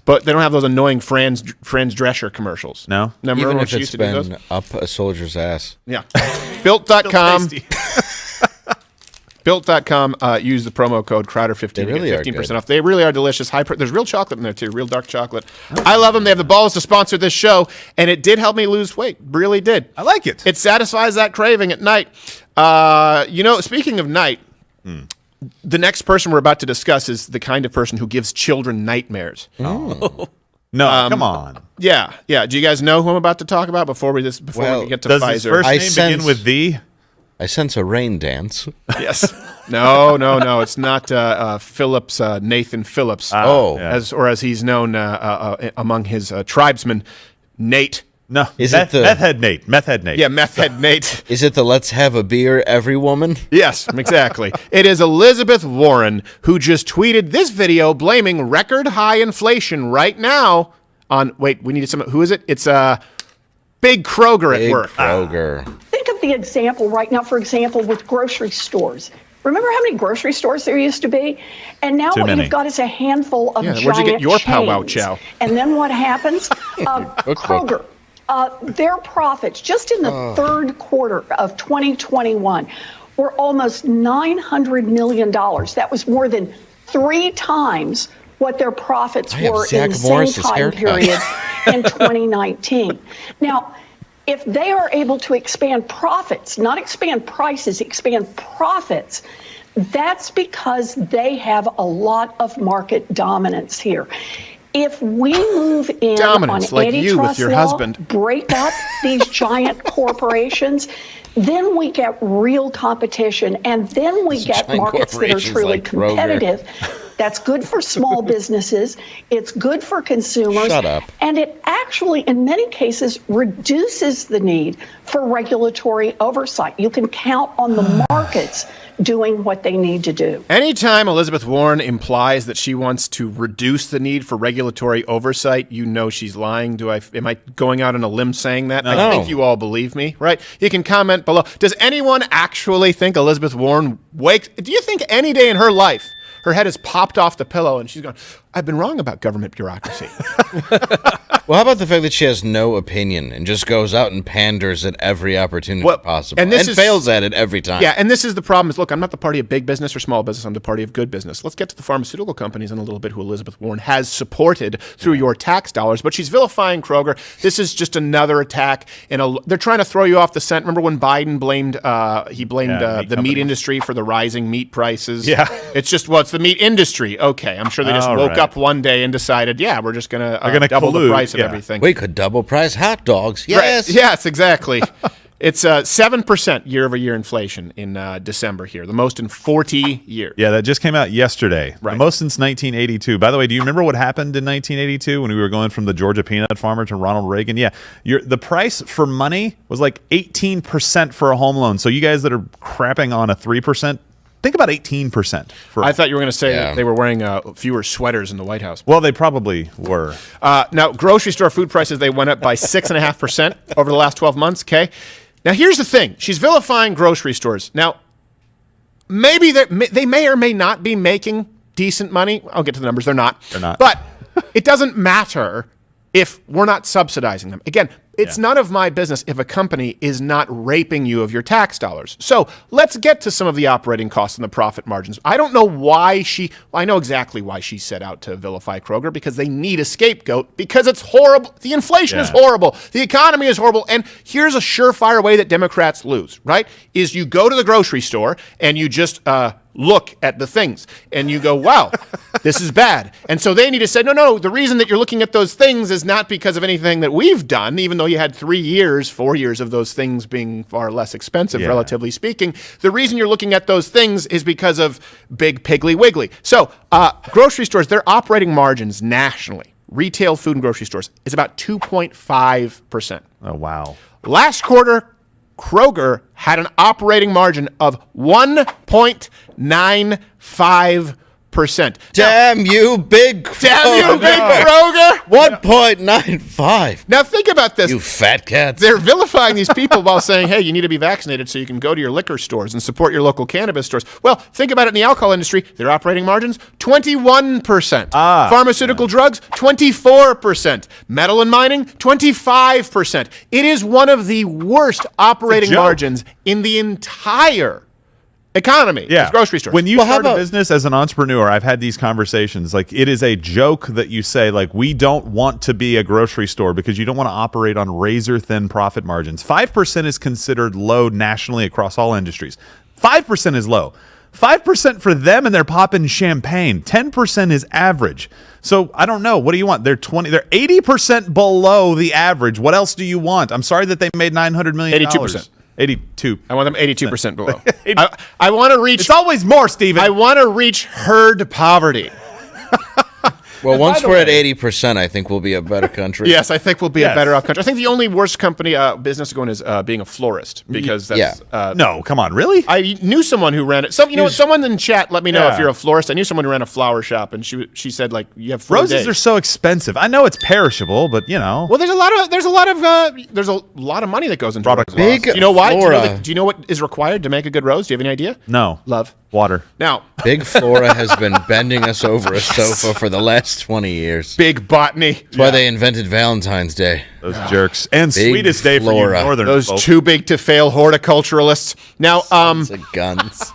But they don't have those annoying Franz Drescher commercials. No? Remember Even when if she it's used to do those? been up a soldier's ass. Yeah. Built.com. Built.com, use the promo code Crowder15 They really to are get 15% good. off. They really are delicious. There's real chocolate in there, too. Real dark chocolate. I love them. They have the balls to sponsor this show, and it did help me lose weight. Really did. I like it. It satisfies that craving at night. Speaking of night, the next person we're about to discuss is the kind of person who gives children nightmares. No, come on. Yeah. Do you guys know who I'm about to talk about before we get to Does Pfizer? his first name begin with V? I sense a rain dance. Yes. No. It's not Phillips, Nathan Phillips. As he's known among his tribesmen, Nate. No, Is meth, it the meth head Nate? Meth head Nate. Yeah, meth head Nate. Is it the let's have a beer every woman? Yes, exactly. It is Elizabeth Warren who just tweeted this video blaming record high inflation right now on. Wait, we need some. Who is it? It's Big Kroger at work. Kroger. Think of the example right now, for example, with grocery stores. Remember how many grocery stores there used to be? And now Too what many. you've got is a handful of giant where'd you get your chains. powwow chow? And then what happens? Kroger, their profits just in the third quarter of 2021 were almost $900 million. That was more than 3 times what their profits were in the same time period in 2019. Now, if they are able to expand profits, not expand prices, expand profits, that's because they have a lot of market dominance here. If we move in Dominance, on like antitrust you with your law, husband. break up these giant corporations, then we get real competition, and then we get giant markets that are corporations truly like Kroger. competitive. That's good for small businesses. It's good for consumers. Shut up. And it actually, in many cases, reduces the need for regulatory oversight. You can count on the markets doing what they need to do. Anytime Elizabeth Warren implies that she wants to reduce the need for regulatory oversight, you know she's lying. Am I going out on a limb saying that? No. I think you all believe me, right? You can comment below. Does anyone actually think Elizabeth Warren do you think any day in her life her head has popped off the pillow and she's going, I've been wrong about government bureaucracy. Well, how about the fact that she has no opinion and just goes out and panders at every opportunity possible and fails at it every time? Yeah, and this is the problem is, look, I'm not the party of big business or small business. I'm the party of good business. Let's get to the pharmaceutical companies in a little bit who Elizabeth Warren has supported through your tax dollars. But she's vilifying Kroger. This is just another attack. They're trying to throw you off the scent. Remember when Biden blamed the meat industry for the rising meat prices? Yeah. It's just, it's the meat industry. Okay, I'm sure they just woke up one day and decided, we're just going to double the price of everything. We could double price hot dogs. Yes. Right. Yes, exactly. It's 7% year-over-year inflation in December here, the most in 40 years. Yeah, that just came out yesterday. Right. The most since 1982. By the way, do you remember what happened in 1982 when we were going from the Georgia peanut farmer to Ronald Reagan? Yeah, the price for money was like 18% for a home loan. So you guys that are crapping on a 3%, think about 18%. I thought you were going to say that they were wearing fewer sweaters in the White House. Well, they probably were. Now, grocery store food prices, they went up by 6.5% over the last 12 months, okay? Now, here's the thing. She's vilifying grocery stores. Now, maybe they may or may not be making decent money. I'll get to the numbers. They're not. But it doesn't matter if we're not subsidizing them. Again, it's none of my business if a company is not raping you of your tax dollars. So let's get to some of the operating costs and the profit margins. I don't know why I know exactly why she set out to vilify Kroger, because they need a scapegoat, because it's horrible. The inflation is horrible. The economy is horrible. And here's a surefire way that Democrats lose, right? Is you go to the grocery store and you just look at the things and you go, wow, this is bad. And so they need to say, no, the reason that you're looking at those things is not because of anything that we've done, even though you had 4 years of those things being far less expensive, relatively speaking. The reason you're looking at those things is because of Big Piggly Wiggly. So grocery stores, their operating margins nationally, retail food and grocery stores, is about 2.5%. Oh, wow. Last quarter, Kroger had an operating margin of 1.95%. Damn you, big Kroger. Damn you, big Kroger. 1.95. Now think about this. You fat cats. They're vilifying these people while saying, hey, you need to be vaccinated so you can go to your liquor stores and support your local cannabis stores. Well, think about it in the alcohol industry. Their operating margins, 21%. Pharmaceutical drugs, 24%. Metal and mining, 25%. It is one of the worst operating margins in the entire economy. Yeah. Grocery stores. When you start a business as an entrepreneur, I've had these conversations. Like, it is a joke that you say, like, we don't want to be a grocery store because you don't want to operate on razor thin profit margins. 5% is considered low nationally across all industries. 5% is low. 5% for them, and they're popping champagne. 10% is average. So I don't know. What do you want? They're 80% below the average. What else do you want? I'm sorry that they made $900 million. 82%. 82. I want them 82% below. I want to reach. It's always more, Steven. I want to reach herd poverty. Well, once we're at 80%, I think we'll be a better country. Yes, I think we'll be a better off country. I think the only worst business going is being a florist, because that's no, come on, really? I knew someone who ran it. Someone in chat let me know if you're a florist. I knew someone who ran a flower shop, and she said, like, you have 4 roses days. are so expensive. I know it's perishable, but you know. Well, there's a lot of money that goes into product. Big. You know why? Do you know what is required to make a good rose? Do you have any idea? No. Love. Water. Now, Big Flora has been bending us over a sofa for the last 20 years. Big botany. That's why they invented Valentine's Day. Those jerks. And Big Sweetest Day for you northern Those folk. too big to fail horticulturalists. Now, Sons of guns.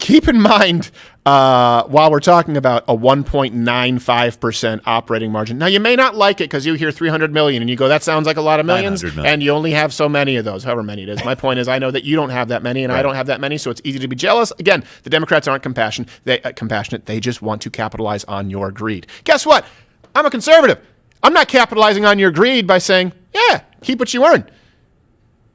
keep in mind, while we're talking about a 1.95% operating margin. Now, you may not like it because you hear 300 million and you go, that sounds like a lot of millions, and you only have so many of those, however many it is. My point is, I know that you don't have that many, and I don't have that many, so it's easy to be jealous. Again, the Democrats aren't compassionate. They just want to capitalize on your greed. Guess what? I'm a conservative. I'm not capitalizing on your greed by saying, yeah, keep what you earn,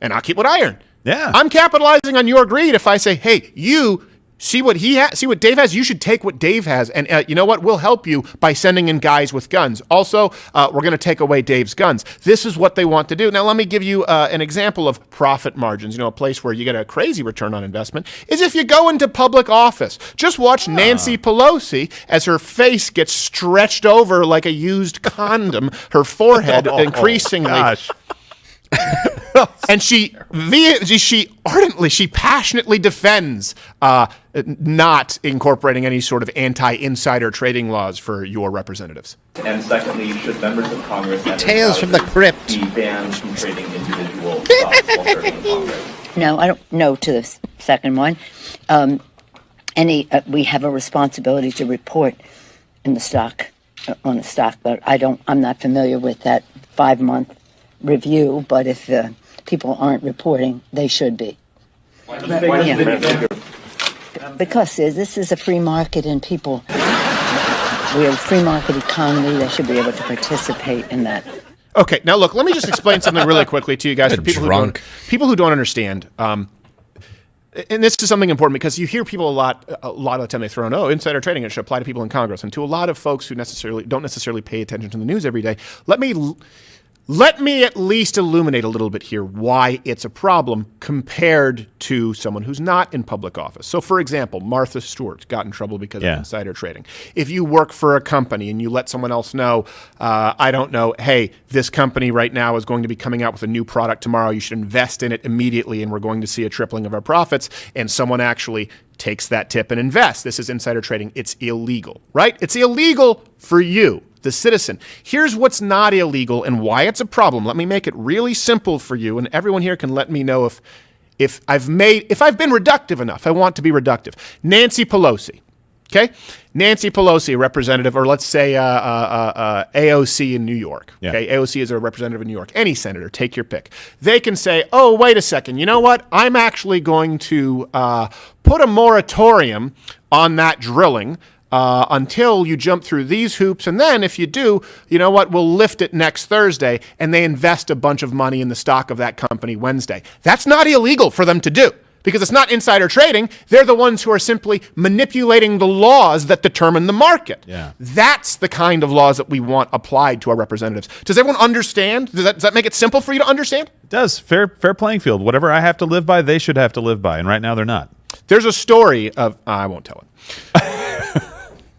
and I'll keep what I earn. Yeah. I'm capitalizing on your greed if I say, hey, you see what he has, see what Dave has, you should take what Dave has, and you know what, we'll help you by sending in guys with guns. Also, we're going to take away Dave's guns. This is what they want to do. Now, let me give you an example of profit margins. You know, a place where you get a crazy return on investment is if you go into public office. Just watch Nancy Pelosi as her face gets stretched over like a used condom, her forehead increasingly. Gosh. And she passionately defends not incorporating any sort of anti-insider trading laws for your representatives. And secondly, should members of Congress and Tales from the Crypt be banned from trading individual stocks while serving in Congress? No, I don't know to the second one. We have a responsibility to report in the stock, on the stock, but I'm not familiar with that 5-month review, but if people aren't reporting, they should be. Because this is a free market and people, we have a free market economy, they should be able to participate in that. Okay, now look, let me just explain something really quickly to you guys for people who don't understand. And this is something important because you hear people a lot of the time they throw in, insider trading, it should apply to people in Congress. And to a lot of folks who don't necessarily pay attention to the news every day, let me at least illuminate a little bit here why it's a problem compared to someone who's not in public office. So, for example, Martha Stewart got in trouble because of insider trading. If you work for a company and you let someone else know, hey, this company right now is going to be coming out with a new product tomorrow, you should invest in it immediately and we're going to see a tripling of our profits, and someone actually takes that tip and invests. This is insider trading. It's illegal, right? It's illegal for you, the citizen. Here's what's not illegal and why it's a problem. Let me make it really simple for you, and everyone here can let me know if I've been reductive enough. I want to be reductive. Nancy Pelosi, okay? Nancy Pelosi, representative, or let's say AOC in New York. Okay, AOC is a representative in New York. Any senator, take your pick. They can say, oh, wait a second. You know what? I'm actually going to put a moratorium on that drilling until you jump through these hoops. And then if you do, you know what, we'll lift it next Thursday, and they invest a bunch of money in the stock of that company Wednesday. That's not illegal for them to do because it's not insider trading. They're the ones who are simply manipulating the laws that determine the market. Yeah. That's the kind of laws that we want applied to our representatives. Does everyone understand? Does that make it simple for you to understand? It does. Fair playing field. Whatever I have to live by, they should have to live by. And right now they're not. There's a story of, I won't tell it.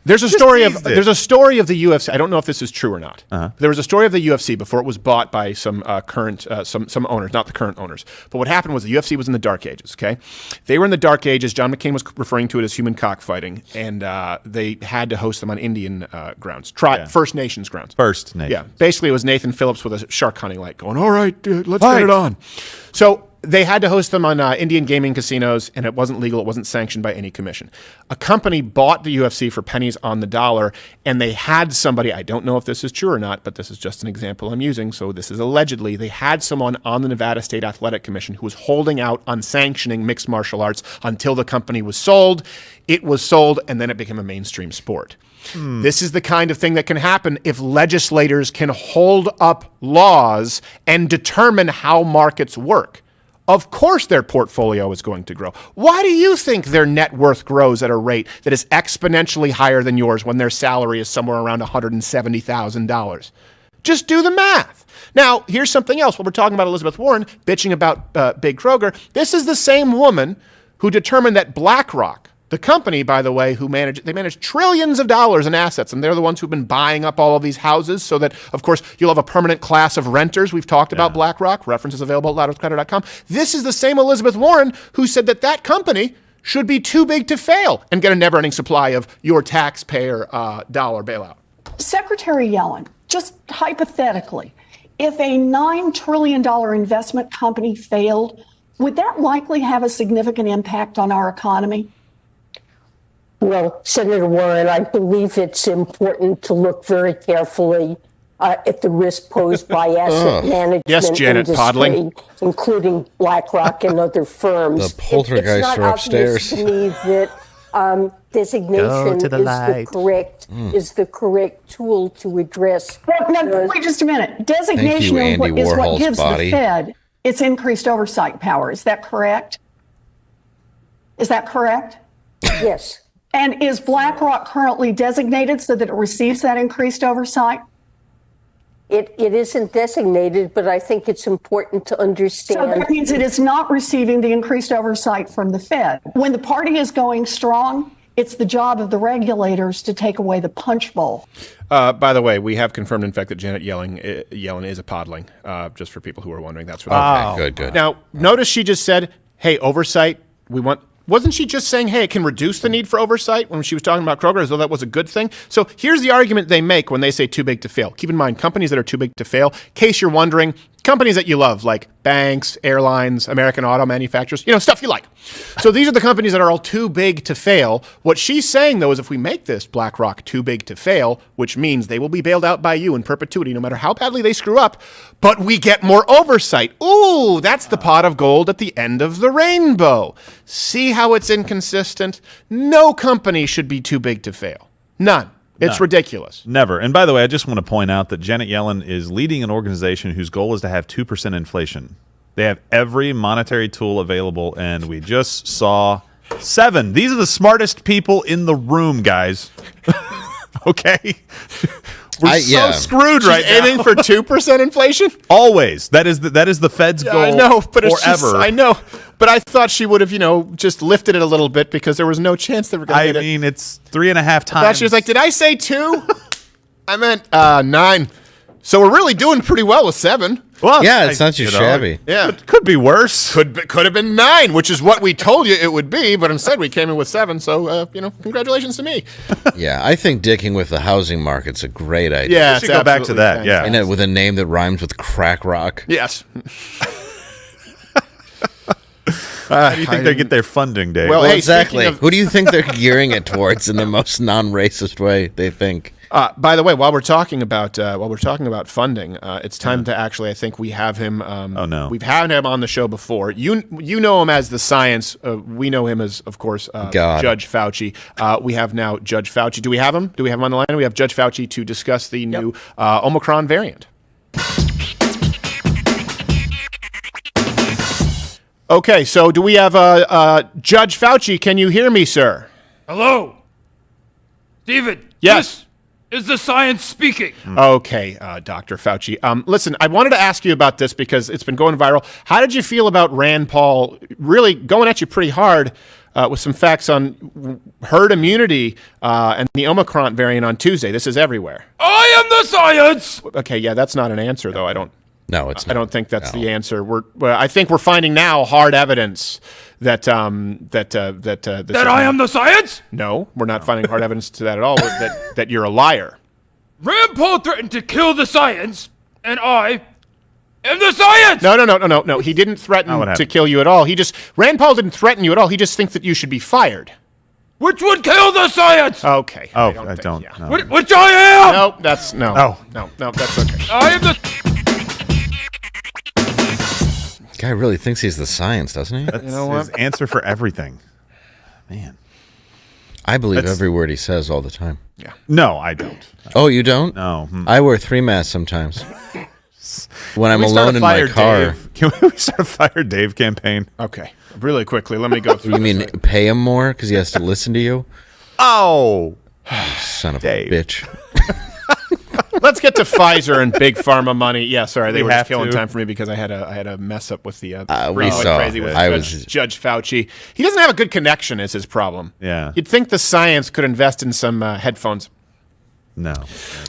There's a story of the UFC. I don't know if this is true or not. There was a story of the UFC before it was bought by some current some owners, not the current owners. But what happened was the UFC was in the dark ages. Okay, they were in the dark ages. John McCain was referring to it as human cockfighting, and they had to host them on Indian grounds, First Nations grounds. First Nations. Yeah, basically it was Nathan Phillips with a shark hunting light, going, "All right, dude, let's get it on." So they had to host them on Indian gaming casinos, and it wasn't legal. It wasn't sanctioned by any commission. A company bought the UFC for pennies on the dollar, and they had somebody, I don't know if this is true or not, but this is just an example I'm using, so this is allegedly, they had someone on the Nevada State Athletic Commission who was holding out on sanctioning mixed martial arts until the company was sold. It was sold, and then it became a mainstream sport. This is the kind of thing that can happen if legislators can hold up laws and determine how markets work. Of course their portfolio is going to grow. Why do you think their net worth grows at a rate that is exponentially higher than yours when their salary is somewhere around $170,000? Just do the math. Now, here's something else. When we're talking about Elizabeth Warren bitching about Big Kroger, this is the same woman who determined that BlackRock, the company, by the way, they manage trillions of dollars in assets, and they're the ones who've been buying up all of these houses so that, of course, you'll have a permanent class of renters. We've talked about BlackRock. References available at louderscreditor.com. This is the same Elizabeth Warren who said that company should be too big to fail and get a never-ending supply of your taxpayer dollar bailout. Secretary Yellen, just hypothetically, if a $9 trillion investment company failed, would that likely have a significant impact on our economy? Well, Senator Warren, I believe it's important to look very carefully at the risk posed by asset management industry, including BlackRock and other firms. The poltergeists are upstairs. It's not obvious to me that designation is the correct tool to address. Now, wait just a minute. Designation is what gives the Fed its increased oversight power. Is that correct? Yes. And is BlackRock currently designated so that it receives that increased oversight? It isn't designated, but I think it's important to understand. So that means it is not receiving the increased oversight from the Fed. When the party is going strong, It's the job of the regulators to take away the punch bowl. By the way, we have confirmed, in fact, that Janet Yellen is a podling, just for people who are wondering. That's what Good. Now, notice she just said, hey, oversight, we want... Wasn't she just saying, hey, it can reduce the need for oversight when she was talking about Kroger as though that was a good thing? So here's the argument they make when they say too big to fail. Keep in mind, companies that are too big to fail, in case you're wondering, companies that you love, like banks, airlines, American auto manufacturers, stuff you like. So these are the companies that are all too big to fail. What she's saying, though, is if we make this BlackRock too big to fail, which means they will be bailed out by you in perpetuity, no matter how badly they screw up, but we get more oversight. Ooh, that's the pot of gold at the end of the rainbow. See how it's inconsistent? No company should be too big to fail. None. It's ridiculous. Never. And by the way, I just want to point out that Janet Yellen is leading an organization whose goal is to have 2% inflation. They have every monetary tool available, and we just saw 7. These are the smartest people in the room, guys. Okay? We're so screwed right now. Aiming for 2% inflation? Always. That is the Fed's goal. I know, but it's forever. I know. But I thought she would have, just lifted it a little bit because there was no chance they were going to hit it. I mean, it's 3.5 times. I thought she was like, did I say 2? I meant 9. So we're really doing pretty well with 7. Well, yeah, it's not too shabby. Yeah. It could be worse. Could have been 9, which is what we told you it would be, but instead we came in with 7. So, congratulations to me. Yeah, I think dicking with the housing market's a great idea. Yeah, we should go back to that. Yeah, and with a name that rhymes with crack rock. Yes. How do you think they get their funding, Dave? Well, exactly. Who do you think they're gearing it towards in the most non-racist way they think? By the way, while we're talking about funding, it's time to actually. I think we have him. Oh no, we've had him on the show before. You know him as the science. We know him as, of course, Judge Fauci. We have now Judge Fauci. Do we have him? Do we have him on the line? We have Judge Fauci to discuss the new Omicron variant. Okay, so do we have Judge Fauci? Can you hear me, sir? Hello, Stephen. Yes. Is the science speaking? Okay, Dr. Fauci. Listen, I wanted to ask you about this because it's been going viral. How did you feel about Rand Paul really going at you pretty hard with some facts on herd immunity and the Omicron variant on Tuesday? This is everywhere. I am the science! Okay, yeah, that's not an answer, though. No, it's not. I don't think that's the answer. I think we're finding now hard evidence that I am the science? No, we're not finding hard evidence to that at all. That you're a liar. Rand Paul threatened to kill the science, and I am the science. No. He didn't threaten to kill you at all. Rand Paul didn't threaten you at all. He just thinks that you should be fired. Which would kill the science? Okay. Oh, I don't. Yeah. No. Which I am. No, that's no. Oh. No, that's okay. I am the. Guy really thinks he's the science, doesn't he? That's his answer for everything. Man. I believe every word he says all the time. Yeah. No, I don't. Oh, you don't? No. I wear 3 masks sometimes. When I'm alone in my car. Can we start a Fire Dave campaign? Okay. Really quickly, let me go through. You mean pay him more because he has to listen to you? Oh. Son of Dave. a bitch. Let's get to Pfizer and big pharma money. Yeah, sorry, they were just killing to. time for me because I had a mess up with the we saw. crazy with Judge Fauci. He doesn't have a good connection. Is his problem? Yeah. You'd think the science could invest in some headphones. No.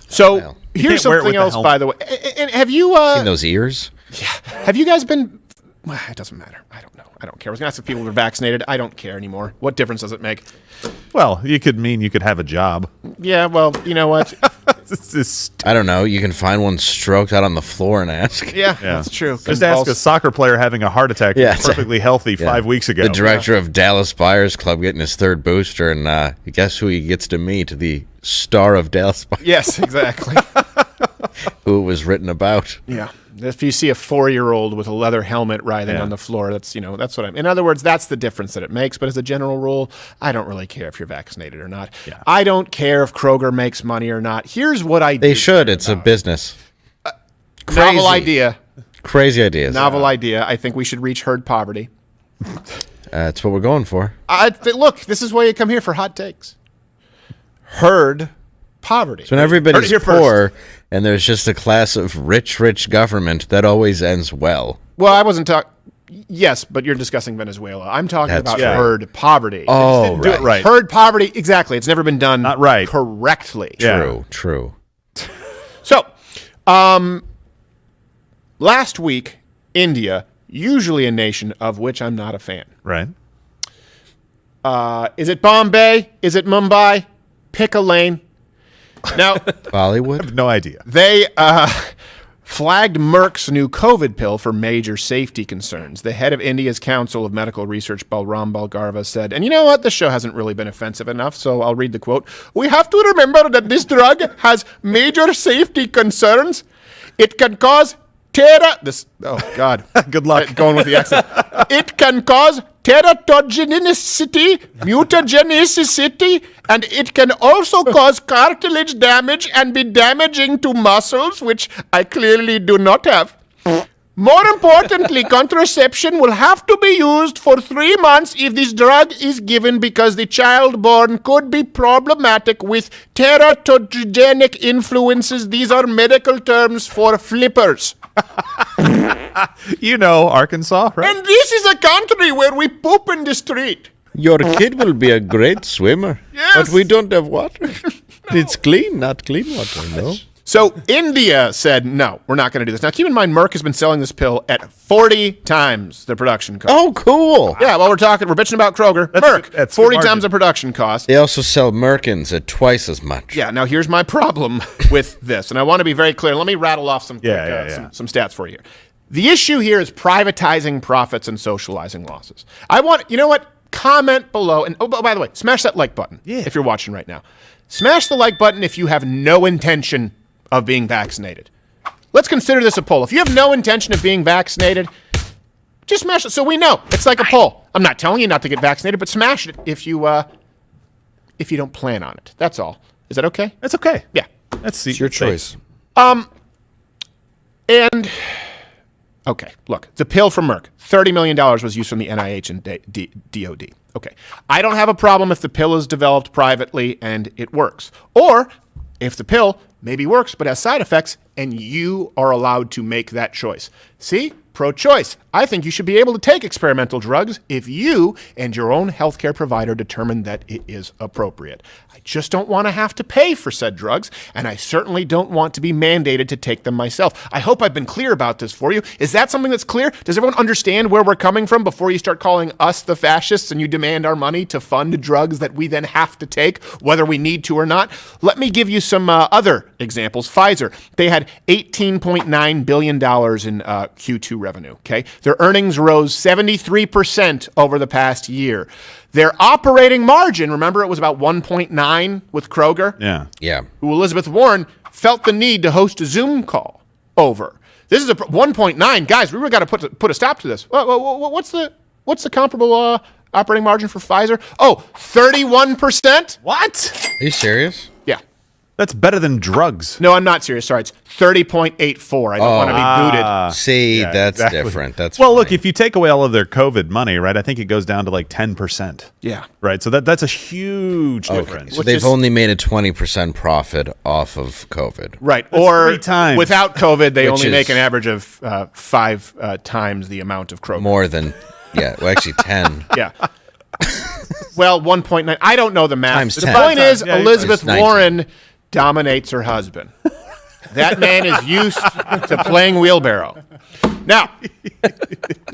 So here's something else, by the way. And have you seen those ears? Yeah. Have you guys been? Well, it doesn't matter. I don't know. I don't care. I was going to ask if people were vaccinated. I don't care anymore. What difference does it make? Well, you could have a job. Yeah, well, you know what? I don't know. You can find one stroked out on the floor and ask. Yeah, that's true. Just ask a soccer player having a heart attack who's perfectly healthy 5 weeks ago. The director of Dallas Buyers Club getting his 3rd booster, and guess who he gets to meet? The star of Dallas Buyers. Yes, exactly. Who it was written about. Yeah. If you see a 4-year-old with a leather helmet writhing on the floor, that's what I'm. In other words, that's the difference that it makes. But as a general rule, I don't really care if you're vaccinated or not. Yeah. I don't care if Kroger makes money or not. Here's what I do. They should. It's a business. Novel idea. Crazy ideas. Novel idea. I think we should reach herd poverty. That's what we're going for. Look, this is why you come here for hot takes. Herd poverty. So when everybody's poor and there's just a class of rich government, that always ends well. Well, I wasn't talking. Yes, but you're discussing Venezuela. I'm talking That's about right. herd poverty. Oh, do it right. Herd poverty, exactly. It's never been done Not right. correctly. Yeah. True. So, last week, India, usually a nation of which I'm not a fan. Right. Is it Bombay? Is it Mumbai? Pick a lane. Now, Bollywood? I have no idea. they flagged Merck's new COVID pill for major safety concerns. The head of India's Council of Medical Research, Balram Balgarva, said, and you know what? The show hasn't really been offensive enough, so I'll read the quote. We have to remember that this drug has major safety concerns. It can cause oh, God. Good luck. Going with the accent. It can cause teratogenicity, mutagenicity, and it can also cause cartilage damage and be damaging to muscles, which I clearly do not have. More importantly, contraception will have to be used for 3 months if this drug is given because the child born could be problematic with teratogenic influences. These are medical terms for flippers. You know, Arkansas, right? And this is a country where we poop in the street. Your kid will be a great swimmer. Yes. But we don't have water. It's clean, not clean water, no? So India said, no, we're not going to do this. Now, keep in mind, Merck has been selling this pill at 40 times the production cost. Oh, cool. Yeah, while we're bitching about Kroger, Merck, that's 40 good times the production cost. They also sell Merkins at twice as much. Yeah, now here's my problem with this, and I want to be very clear. Let me rattle off some some stats for you. The issue here is privatizing profits and socializing losses. You know what? Comment below, and by the way, smash that like button if you're watching right now. Smash the like button if you have no intention of being vaccinated. Let's consider this a poll. If you have no intention of being vaccinated, just smash it so we know. It's like a poll. I'm not telling you not to get vaccinated, but smash it if you don't plan on it. That's all. Is that okay? That's okay. Yeah. That's It's your choice. And okay, look, the pill from Merck, $30 million was used from the NIH and DOD. Okay, I don't have a problem if the pill is developed privately and it works. Or if the pill maybe works but has side effects and you are allowed to make that choice. See? Pro-choice. I think you should be able to take experimental drugs if you and your own healthcare provider determine that it is appropriate. I just don't want to have to pay for said drugs, and I certainly don't want to be mandated to take them myself. I hope I've been clear about this for you. Is that something that's clear? Does everyone understand where we're coming from before you start calling us the fascists and you demand our money to fund drugs that we then have to take, whether we need to or not? Let me give you some other examples. Pfizer, they had $18.9 billion in Q2 revenue, okay? Their earnings rose 73% over the past year. Their operating margin, remember it was about 1.9 with Kroger? Yeah. Who Elizabeth Warren felt the need to host a Zoom call over. This is a 1.9. Guys, we really got to put a stop to this. What's the comparable operating margin for Pfizer? Oh, 31%? What? Are you serious? Yeah. That's better than drugs. No, I'm not serious. Sorry, it's 30.84. I don't want to be booted. See, that's different. That's well, look, if you take away all of their COVID money, right, I think it goes down to like 10%. Yeah. Right, so that's a huge difference. So they've only made a 20% profit off of COVID. Right, That's or 3 times. without COVID, they Which only make is- an average of 5 times the amount of Kroger. More than, actually 10. Yeah. Well, 1.9. I don't know the math. Times The 10. point is, Yeah, Elizabeth it's 19. Warren dominates her husband. That man is used to playing wheelbarrow. Now,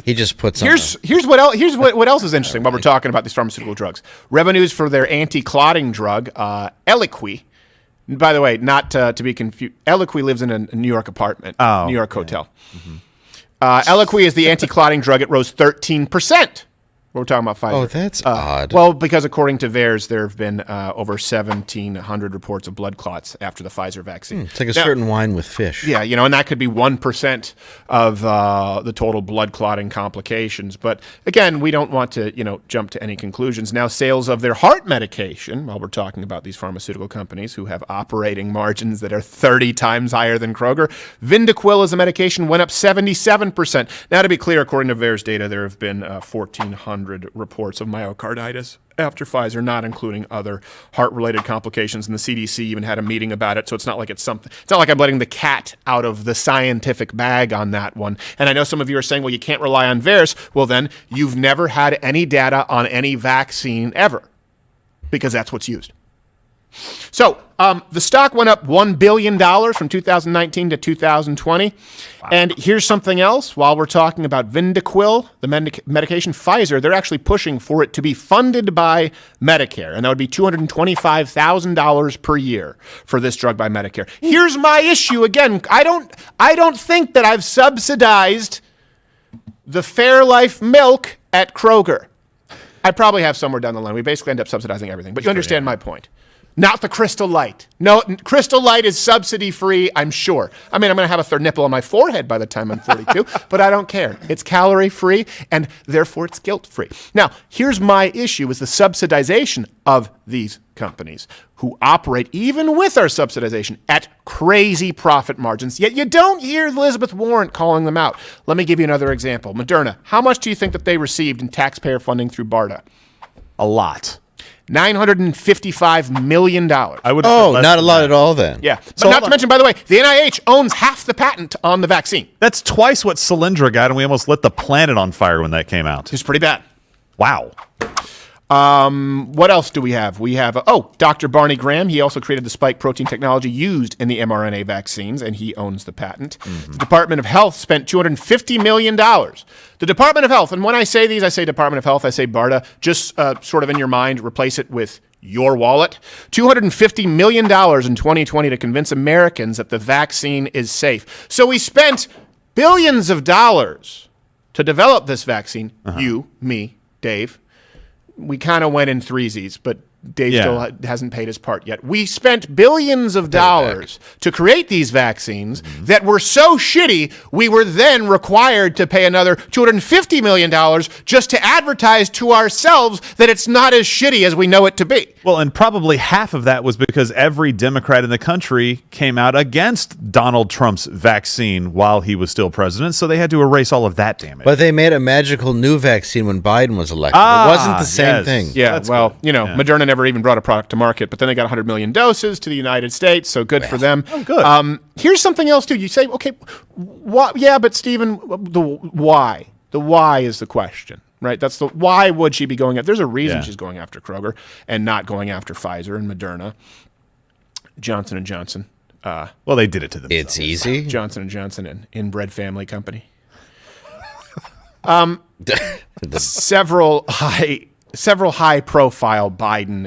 He just puts on here's what else is interesting while we're talking about these pharmaceutical drugs. Revenues for their anti-clotting drug, Eliquis. By the way, not to be confused, Eliquis lives in a New York apartment, New York hotel. Eliquis is the anti-clotting drug. It rose 13%. We're talking about Pfizer. Oh, that's odd. Well, because according to VAERS, there have been over 1,700 reports of blood clots after the Pfizer vaccine. It's like a certain wine with fish. Yeah, and that could be 1% of the total blood clotting complications. But again, we don't want to, jump to any conclusions. Now, sales of their heart medication, while we're talking about these pharmaceutical companies who have operating margins that are 30 times higher than Kroger, Vyndaqel as a medication went up 77%. Now, to be clear, according to VAERS data, there have been 1,400 100 reports of myocarditis after Pfizer, not including other heart-related complications. And the CDC even had a meeting about it. So it's not like it's not like I'm letting the cat out of the scientific bag on that one. And I know some of you are saying, well, you can't rely on VAERS. Well, then you've never had any data on any vaccine ever, because that's what's used. So the stock went up $1 billion from 2019 to 2020. Wow. And here's something else. While we're talking about Vyndaqel, the medication, Pfizer, they're actually pushing for it to be funded by Medicare. And that would be $225,000 per year for this drug by Medicare. Here's my issue. Again, I don't think that I've subsidized the Fairlife milk at Kroger. I probably have somewhere down the line. We basically end up subsidizing everything. But you understand my point. Not the Crystal Light. No, Crystal Light is subsidy-free, I'm sure. I mean, I'm going to have a third nipple on my forehead by the time I'm 42, but I don't care. It's calorie-free, and therefore it's guilt-free. Now, here's my issue, is the subsidization of these companies who operate, even with our subsidization, at crazy profit margins. Yet you don't hear Elizabeth Warren calling them out. Let me give you another example. Moderna, how much do you think that they received in taxpayer funding through BARDA? A lot. $955 million. Not a lot at all then. Yeah. But not to mention, by the way, the NIH owns half the patent on the vaccine. That's twice what Solyndra got, and we almost lit the planet on fire when that came out. It's pretty bad. Wow. What else do we have? We have, Dr. Barney Graham. He also created the spike protein technology used in the mRNA vaccines, and he owns the patent. Mm-hmm. The Department of Health spent $250 million. The Department of Health, and when I say these, I say Department of Health, I say BARDA, just sort of in your mind, replace it with your wallet. $250 million in 2020 to convince Americans that the vaccine is safe. So we spent billions of dollars to develop this vaccine. Uh-huh. You, me, Dave. We kind of went in threesies, but Dave still hasn't paid his part yet. We spent billions of dollars to create these vaccines that were so shitty, we were then required to pay another $250 million just to advertise to ourselves that it's not as shitty as we know it to be. Well, and probably half of that was because every Democrat in the country came out against Donald Trump's vaccine while he was still president, so they had to erase all of that damage. But they made a magical new vaccine when Biden was elected. It wasn't the same thing. Yeah, Moderna never even brought a product to market, but then they got 100 million doses to the United States, so good for them. Oh, good. Here's something else, too. You say, okay, but Stephen, the why? The why is the question, right? That's the why would she be going after? There's a reason she's going after Kroger and not going after Pfizer and Moderna. Johnson & Johnson. Well, they did it to themselves. It's easy. Johnson & Johnson, an inbred family company. Several high-profile Biden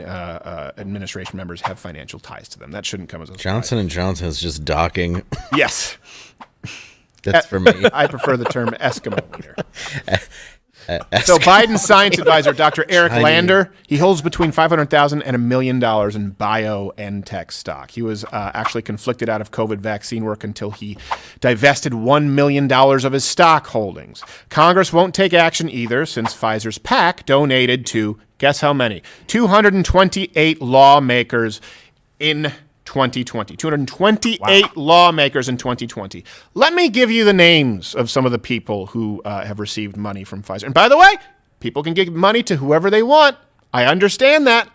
administration members have financial ties to them. That shouldn't come as a surprise. Johnson & Johnson is just docking. Yes. That's for me. I prefer the term Eskimo leader. So Biden's science advisor, Dr. Eric Lander, he holds between $500,000 and $1 million in BioNTech stock. He was actually conflicted out of COVID vaccine work until he divested $1 million of his stock holdings. Congress won't take action either since Pfizer's PAC donated to, guess how many? 228 lawmakers in 2020. 228 lawmakers in 2020. Let me give you the names of some of the people who have received money from Pfizer. And by the way, people can give money to whoever they want. I understand that.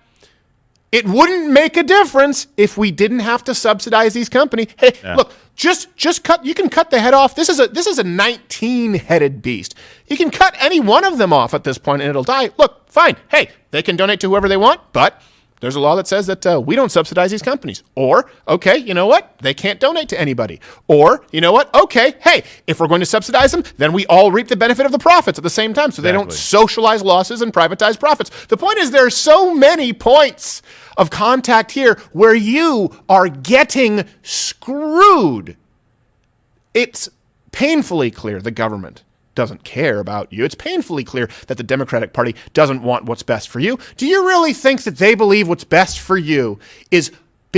It wouldn't make a difference if we didn't have to subsidize these companies. Hey, look, just cut. You can cut the head off. This is a 19-headed beast. You can cut any one of them off at this point and it'll die. Look, fine. Hey, they can donate to whoever they want, but there's a law that says that we don't subsidize these companies. Or, okay, you know what? They can't donate to anybody. Or, you know what? Okay, hey, if we're going to subsidize them, then we all reap the benefit of the profits at the same time. So they don't socialize losses and privatize profits. The point is there are so many points of contact here where you are getting screwed. It's painfully clear the government doesn't care about you. It's painfully clear that the Democratic Party doesn't want what's best for you. Do you really think that they believe what's best for you is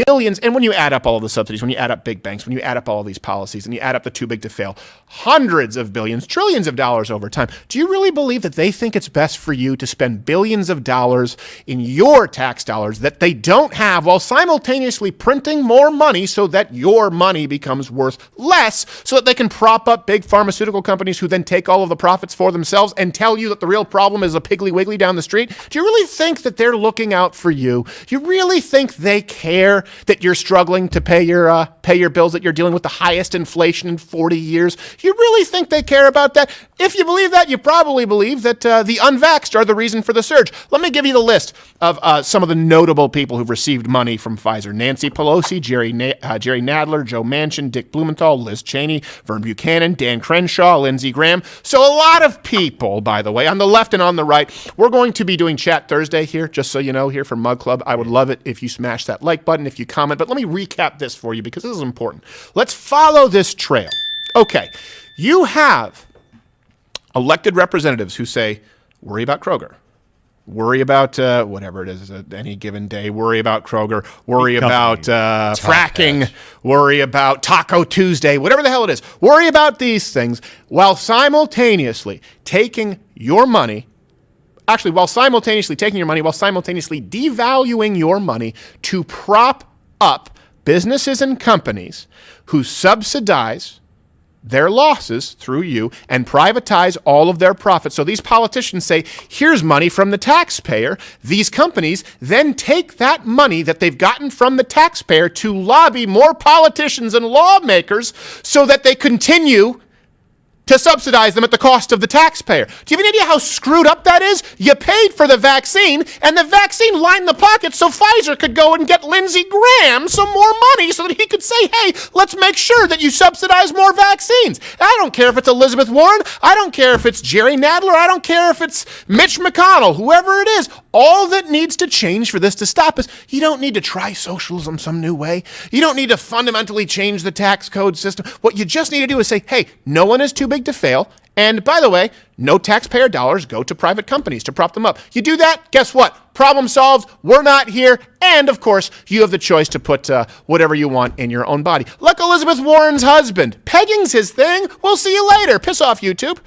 billions. And when you add up all of the subsidies, when you add up big banks, when you add up all of these policies, and you add up the too big to fail, hundreds of billions, trillions of dollars over time, do you really believe that they think it's best for you to spend billions of dollars in your tax dollars that they don't have while simultaneously printing more money so that your money becomes worth less so that they can prop up big pharmaceutical companies who then take all of the profits for themselves and tell you that the real problem is a Piggly Wiggly down the street? Do you really think that they're looking out for you? Do you really think they care that you're struggling to pay your bills, that you're dealing with the highest inflation in 40 years? You really think they care about that? If you believe that, you probably believe that the unvaxxed are the reason for the surge. Let me give you the list of some of the notable people who've received money from Pfizer. Nancy Pelosi, Jerry Nadler, Joe Manchin, Dick Blumenthal, Liz Cheney, Vern Buchanan, Dan Crenshaw, Lindsey Graham. So a lot of people, by the way, on the left and on the right. We're going to be doing Chat Thursday here, just so you know, here from Mug Club. I would love it if you smash that like button, if you comment. But let me recap this for you because this is important. Let's follow this trail. Okay, you have elected representatives who say, worry about Kroger. Worry about whatever it is at any given day. Worry about Kroger. Worry about fracking. Worry about Taco Tuesday. Whatever the hell it is. Worry about these things while simultaneously taking your money. Actually, while simultaneously taking your money, while simultaneously devaluing your money to prop up businesses and companies who subsidize their losses through you and privatize all of their profits. So these politicians say, here's money from the taxpayer. These companies then take that money that they've gotten from the taxpayer to lobby more politicians and lawmakers so that they continue to subsidize them at the cost of the taxpayer. Do you have any idea how screwed up that is? You paid for the vaccine, and the vaccine lined the pockets so Pfizer could go and get Lindsey Graham some more money so that he could say, hey, let's make sure that you subsidize more vaccines. I don't care if it's Elizabeth Warren. I don't care if it's Jerry Nadler. I don't care if it's Mitch McConnell, whoever it is. All that needs to change for this to stop is you don't need to try socialism some new way. You don't need to fundamentally change the tax code system. What you just need to do is say, hey, no one is too big to fail. And by the way, no taxpayer dollars go to private companies to prop them up. You do that, guess what? Problem solved. We're not here. And of course, you have the choice to put whatever you want in your own body. Like Elizabeth Warren's husband. Pegging's his thing. We'll see you later. Piss off, YouTube.